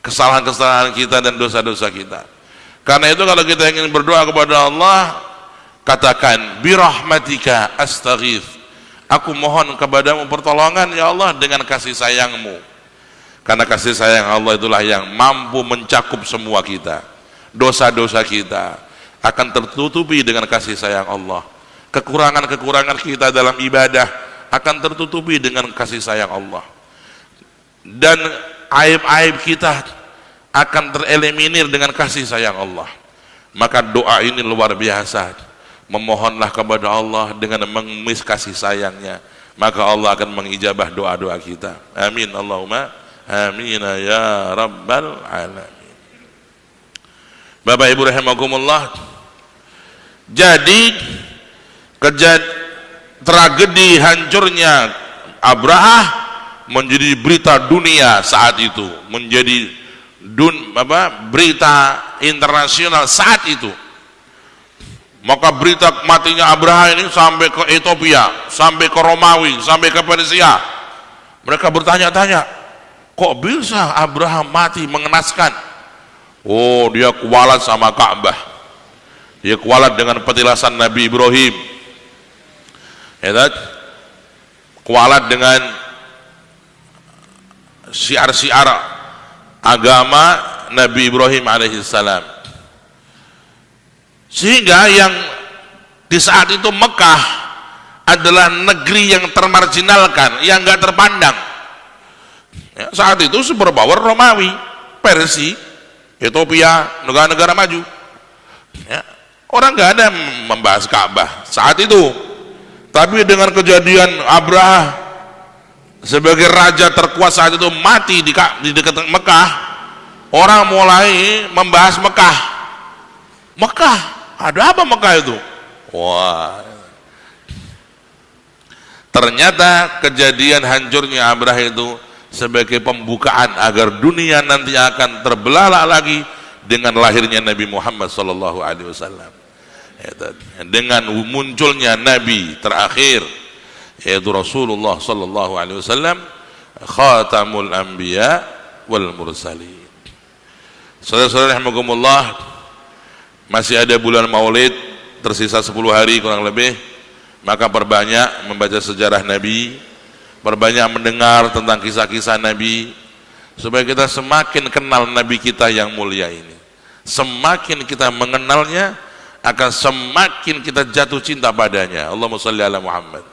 kesalahan-kesalahan kita dan dosa-dosa kita. Karena itu kalau kita ingin berdoa kepada Allah, katakan birahmatika astaghith, aku mohon kepadamu pertolongan ya Allah dengan kasih sayangmu. Karena kasih sayang Allah itulah yang mampu mencakup semua kita. Dosa-dosa kita akan tertutupi dengan kasih sayang Allah. Kekurangan-kekurangan kita dalam ibadah akan tertutupi dengan kasih sayang Allah. Dan aib-aib kita akan tereliminir dengan kasih sayang Allah. Maka doa ini luar biasa. Memohonlah kepada Allah dengan mengemis kasih sayangnya, maka Allah akan mengijabah doa-doa kita. Amin Allahumma amin ya rabbal alamin. Bapak Ibu rahimakumullah, jadi tragedi hancurnya Abraha menjadi berita dunia saat itu, menjadi berita internasional saat itu. Maka berita matinya Abraha ini sampai ke Ethiopia, sampai ke Romawi, sampai ke Persia. Mereka bertanya-tanya, kok bisa Abraha mati mengenaskan? Oh, dia kualat sama Ka'bah, dia kualat dengan petilasan Nabi Ibrahim, ya, kualat dengan syiar-syiar agama Nabi Ibrahim alaihissalam. Sehingga yang di saat itu Mekah adalah negeri yang termarginalkan, yang nggak terpandang. Ya, saat itu superpower Romawi, Persia, Ethiopia, negara-negara maju. Ya, orang nggak ada membahas Ka'bah saat itu. Tapi dengan kejadian Abraha sebagai raja terkuat saat itu mati di dekat Mekah, orang mulai membahas Mekah. Mekah, ada apa Mekah itu? Wah, ternyata kejadian hancurnya Abraha itu sebagai pembukaan agar dunia nanti akan terbelalak lagi dengan lahirnya Nabi Muhammad SAW. Dengan munculnya Nabi terakhir, yaitu Rasulullah SAW, khatamul anbiya wal mursalin. Saudara-saudara rahimakumullah, masih ada bulan Maulid, tersisa 10 hari kurang lebih. Maka perbanyak membaca sejarah Nabi, perbanyak mendengar tentang kisah-kisah Nabi, supaya kita semakin kenal Nabi kita yang mulia ini. Semakin kita mengenalnya, akan semakin kita jatuh cinta padanya. Allahumma shalli ala Muhammad.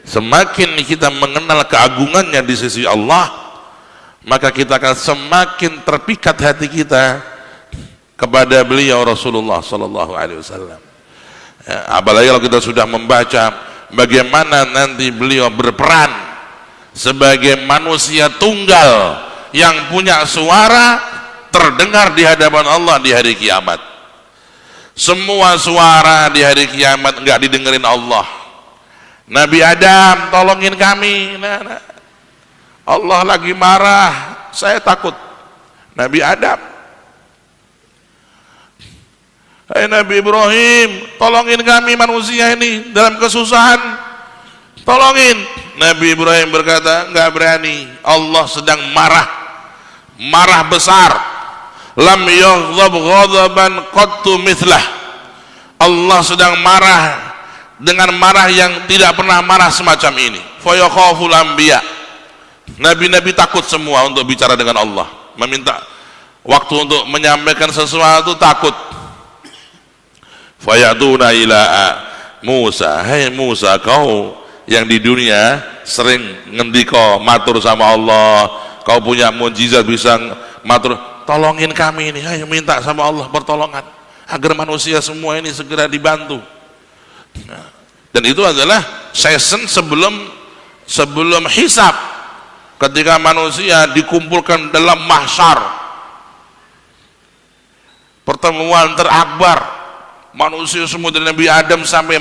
Semakin kita mengenal keagungannya di sisi Allah, maka kita akan semakin terpikat hati kita kepada beliau Rasulullah sallallahu alaihi wasallam. Ya, apalagi kalau kita sudah membaca bagaimana nanti beliau berperan sebagai manusia tunggal yang punya suara terdengar di hadapan Allah di hari kiamat. Semua suara di hari kiamat enggak didengerin Allah. Nabi Adam, tolongin kami. Nah. Allah lagi marah, saya takut. Nabi Adam, hai Nabi Ibrahim, tolongin kami manusia ini dalam kesusahan, tolongin. Nabi Ibrahim berkata, enggak berani, Allah sedang marah, marah besar. Lam yaghdab ghadaban qattu mithlah. Allah sedang marah dengan marah yang tidak pernah marah semacam ini. Fa yakhaful anbiya. Nabi-nabi takut semua untuk bicara dengan Allah, meminta waktu untuk menyampaikan sesuatu, takut. Fayatuna ila Musa, hai Musa, kau yang di dunia sering ngendiko matur sama Allah, kau punya mukjizat bisa matur, tolongin kami ini, ayo minta sama Allah pertolongan agar manusia semua ini segera dibantu. Nah, dan itu adalah season sebelum hisab, ketika manusia dikumpulkan dalam mahsyar, pertemuan terakbar manusia semua dari Nabi Adam sampai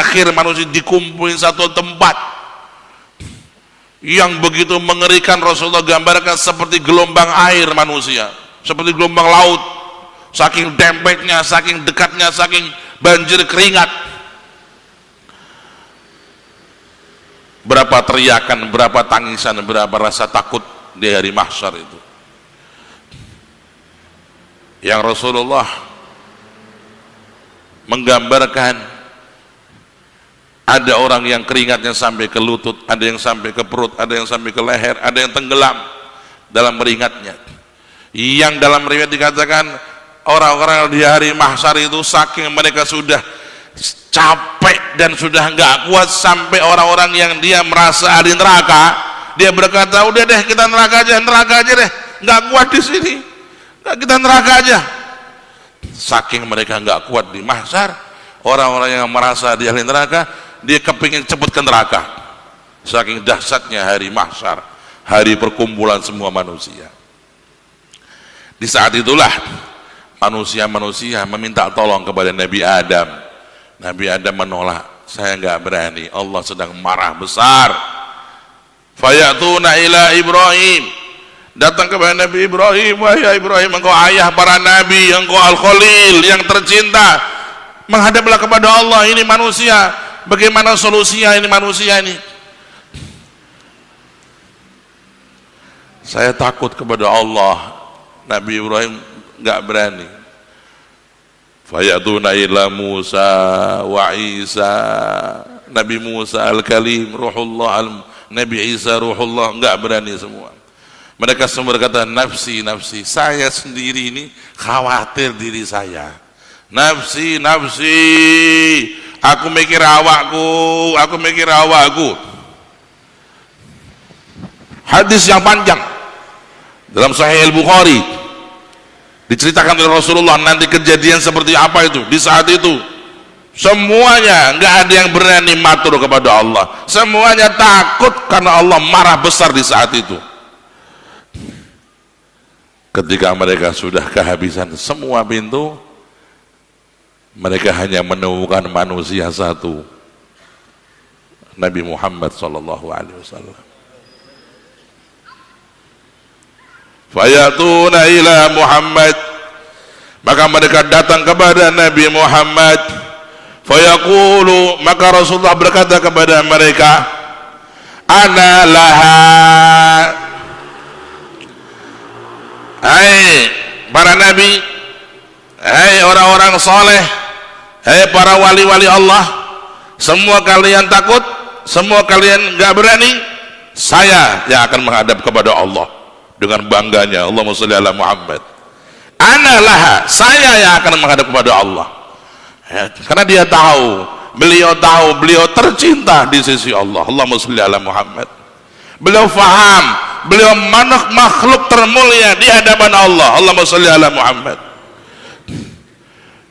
akhir manusia dikumpulin satu tempat yang begitu mengerikan. Rasulullah gambarkan seperti gelombang air manusia, seperti gelombang laut, saking dempetnya, saking dekatnya, saking banjir keringat. Berapa teriakan, berapa tangisan, berapa rasa takut di hari mahsyar itu. Yang Rasulullah menggambarkan ada orang yang keringatnya sampai ke lutut, ada yang sampai ke perut, ada yang sampai ke leher, ada yang tenggelam dalam keringatnya. Yang dalam riwayat dikatakan orang-orang di hari mahsyar itu saking mereka sudah capek dan sudah enggak kuat, sampai orang-orang yang dia merasa ahli neraka, dia berkata, udah deh kita neraka aja deh, enggak kuat di sini, kita neraka aja. Saking mereka enggak kuat di mahsyar, orang-orang yang merasa di ahli neraka, dia kepingin cepat ke neraka. Saking dahsyatnya hari mahsyar, hari perkumpulan semua manusia. Di saat itulah manusia-manusia meminta tolong kepada Nabi Adam. Nabi Adam menolak, saya enggak berani, Allah sedang marah besar. Fayatuna ila Ibrahim, datang kepada Nabi Ibrahim, wahai Ibrahim, engkau ayah para nabi, engkau Al-Khalil yang tercinta, menghadaplah kepada Allah. Ini manusia, bagaimana solusinya ini manusia ini? Saya takut kepada Allah. Nabi Ibrahim enggak berani. Fayatuna ila Musa wa Isa, Nabi Musa Al-Kalim Ruhullah, Nabi Isa Ruhullah, enggak berani semua. Mereka semua berkata, nafsi, nafsi, saya sendiri ini khawatir diri saya. Nafsi, nafsi, aku mikir awakku, aku mikir awakku. Hadis yang panjang dalam Sahih Al-Bukhari diceritakan oleh Rasulullah, nanti kejadian seperti apa itu. Di saat itu semuanya nggak ada yang berani matur kepada Allah, semuanya takut karena Allah marah besar di saat itu. Ketika mereka sudah kehabisan semua pintu, mereka hanya menemukan manusia satu, Nabi Muhammad SAW. Fayatuna ila Muhammad, maka mereka datang kepada Nabi Muhammad. Fayaqulu, maka Rasulullah berkata kepada mereka, ana laha, hai para nabi, hai orang-orang soleh, hai para wali-wali Allah, semua kalian takut, semua kalian gak berani, saya yang akan menghadap kepada Allah. Dengan bangganya, Allahumma sholli ala Muhammad, ana laha, saya yang akan menghadap kepada Allah. Ya, karena dia tahu, beliau tercinta di sisi Allah. Allahumma sholli ala Muhammad. Beliau faham, beliau makhluk termulia di hadapan Allah. Allahumma sholli ala Muhammad.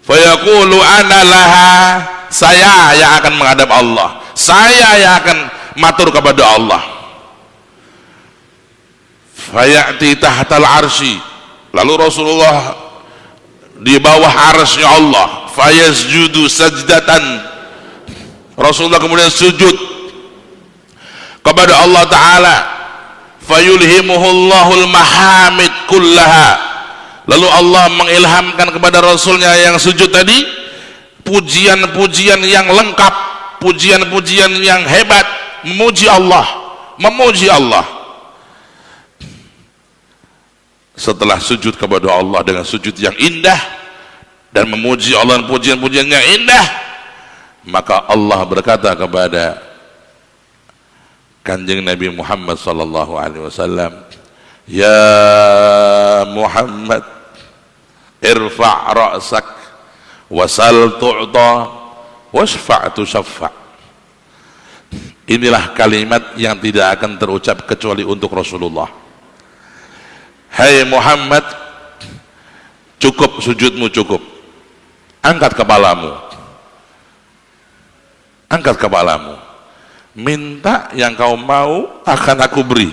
Fayaqulu ana laha, saya yang akan menghadap Allah, saya yang akan matur kepada Allah. Fayati tahtal arsy, lalu Rasulullah di bawah arsy Allah. Fayasjudu sajdatan, Rasulullah kemudian sujud kepada Allah Ta'ala. Fayulhimuhullahul mahamid kullaha, lalu Allah mengilhamkan kepada Rasulnya yang sujud tadi pujian-pujian yang lengkap, pujian-pujian yang hebat, memuji Allah, memuji Allah. Setelah sujud kepada Allah dengan sujud yang indah dan memuji Allah dengan pujian-pujian yang indah, maka Allah berkata kepada Kanjeng Nabi Muhammad sallallahu alaihi wasallam, ya Muhammad, irfa' ra'sak wasal tu'ta wasfa' tushaffa'. Inilah kalimat yang tidak akan terucap kecuali untuk Rasulullah. Hai Muhammad, cukup sujudmu, cukup, angkat kepalamu, angkat kepalamu, minta yang kau mau akan aku beri,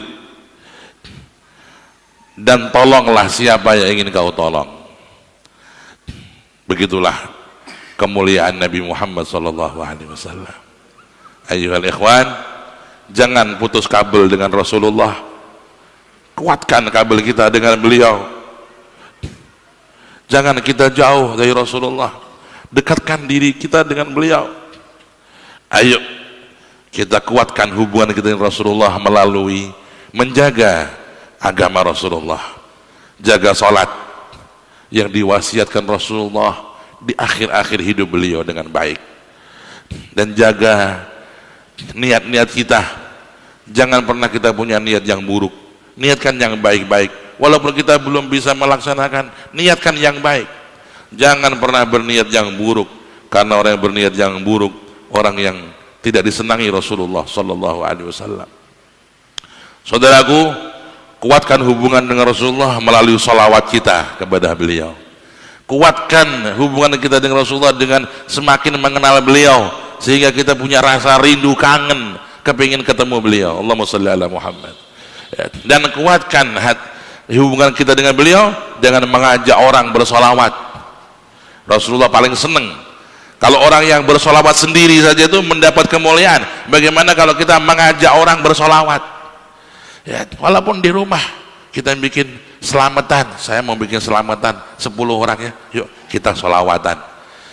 dan tolonglah siapa yang ingin kau tolong. Begitulah kemuliaan Nabi Muhammad sallallahu alaihi wasallam. Ayyuhal ikhwan, jangan putus kabel dengan Rasulullah, kuatkan kabel kita dengan beliau. Jangan kita jauh dari Rasulullah, dekatkan diri kita dengan beliau. Ayo kita kuatkan hubungan kita dengan Rasulullah melalui menjaga agama Rasulullah, jaga salat yang diwasiatkan Rasulullah di akhir-akhir hidup beliau dengan baik, dan jaga niat-niat kita. Jangan pernah kita punya niat yang buruk, niatkan yang baik-baik. Walaupun kita belum bisa melaksanakan, niatkan yang baik. Jangan pernah berniat yang buruk, karena orang yang berniat yang buruk orang yang tidak disenangi Rasulullah sallallahu alaihi wasallam. Saudaraku, kuatkan hubungan dengan Rasulullah melalui salawat kita kepada beliau. Kuatkan hubungan kita dengan Rasulullah dengan semakin mengenal beliau, sehingga kita punya rasa rindu, kangen, kepingin ketemu beliau. Allahumma shalli ala Muhammad. Dan kuatkan hubungan kita dengan beliau dengan mengajak orang bersolawat. Rasulullah paling senang kalau orang yang bersolawat sendiri saja itu mendapat kemuliaan. Bagaimana kalau kita mengajak orang bersolawat? Ya, walaupun di rumah kita bikin selamatan, saya mau bikin selamatan 10 orang ya, yuk kita solawatan.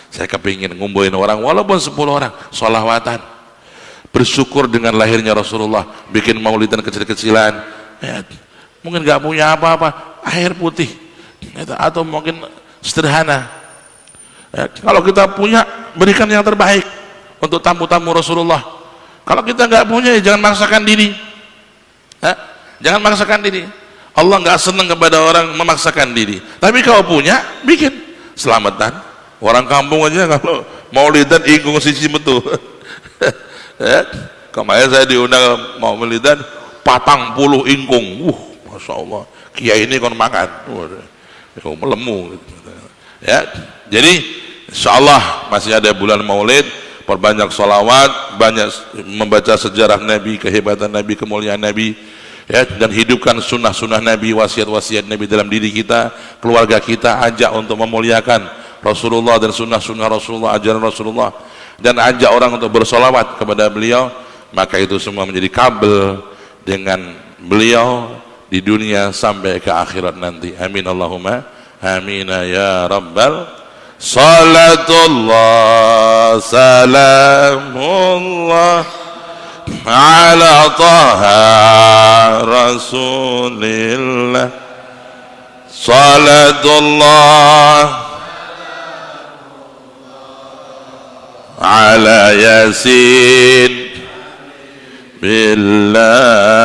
Saya kepingin ngumpulin orang walaupun 10 orang, solawatan, bersyukur dengan lahirnya Rasulullah, bikin maulidan kecil-kecilan ya. Mungkin gak punya apa-apa, air putih atau mungkin sederhana ya. Kalau kita punya, berikan yang terbaik untuk tamu-tamu Rasulullah. Kalau kita gak punya, ya jangan maksakan diri ya. Jangan maksakan diri. Allah gak senang kepada orang memaksakan diri. Tapi kalau punya, bikin selamatan. Orang kampung aja kalau maulidan ingkung siji metu ya. Kemarin saya diundang maulidan 40 ingkung. Masya Allah, kiai ini kon makan, melemu ya. Jadi insya Allah masih ada bulan maulid, perbanyak sholawat, banyak membaca sejarah Nabi, kehebatan Nabi, kemuliaan Nabi ya, dan hidupkan sunnah-sunnah Nabi, wasiat-wasiat Nabi dalam diri kita, keluarga kita. Ajak untuk memuliakan Rasulullah dan sunnah-sunnah Rasulullah, ajaran Rasulullah, dan ajak orang untuk bersolawat kepada beliau. Maka itu semua menjadi kabel dengan beliau di dunia sampai ke akhirat nanti. Amin Allahumma amin ya rabbal. Salatullah salamullah ala taha rasulillah. Salatullah ala yasin billah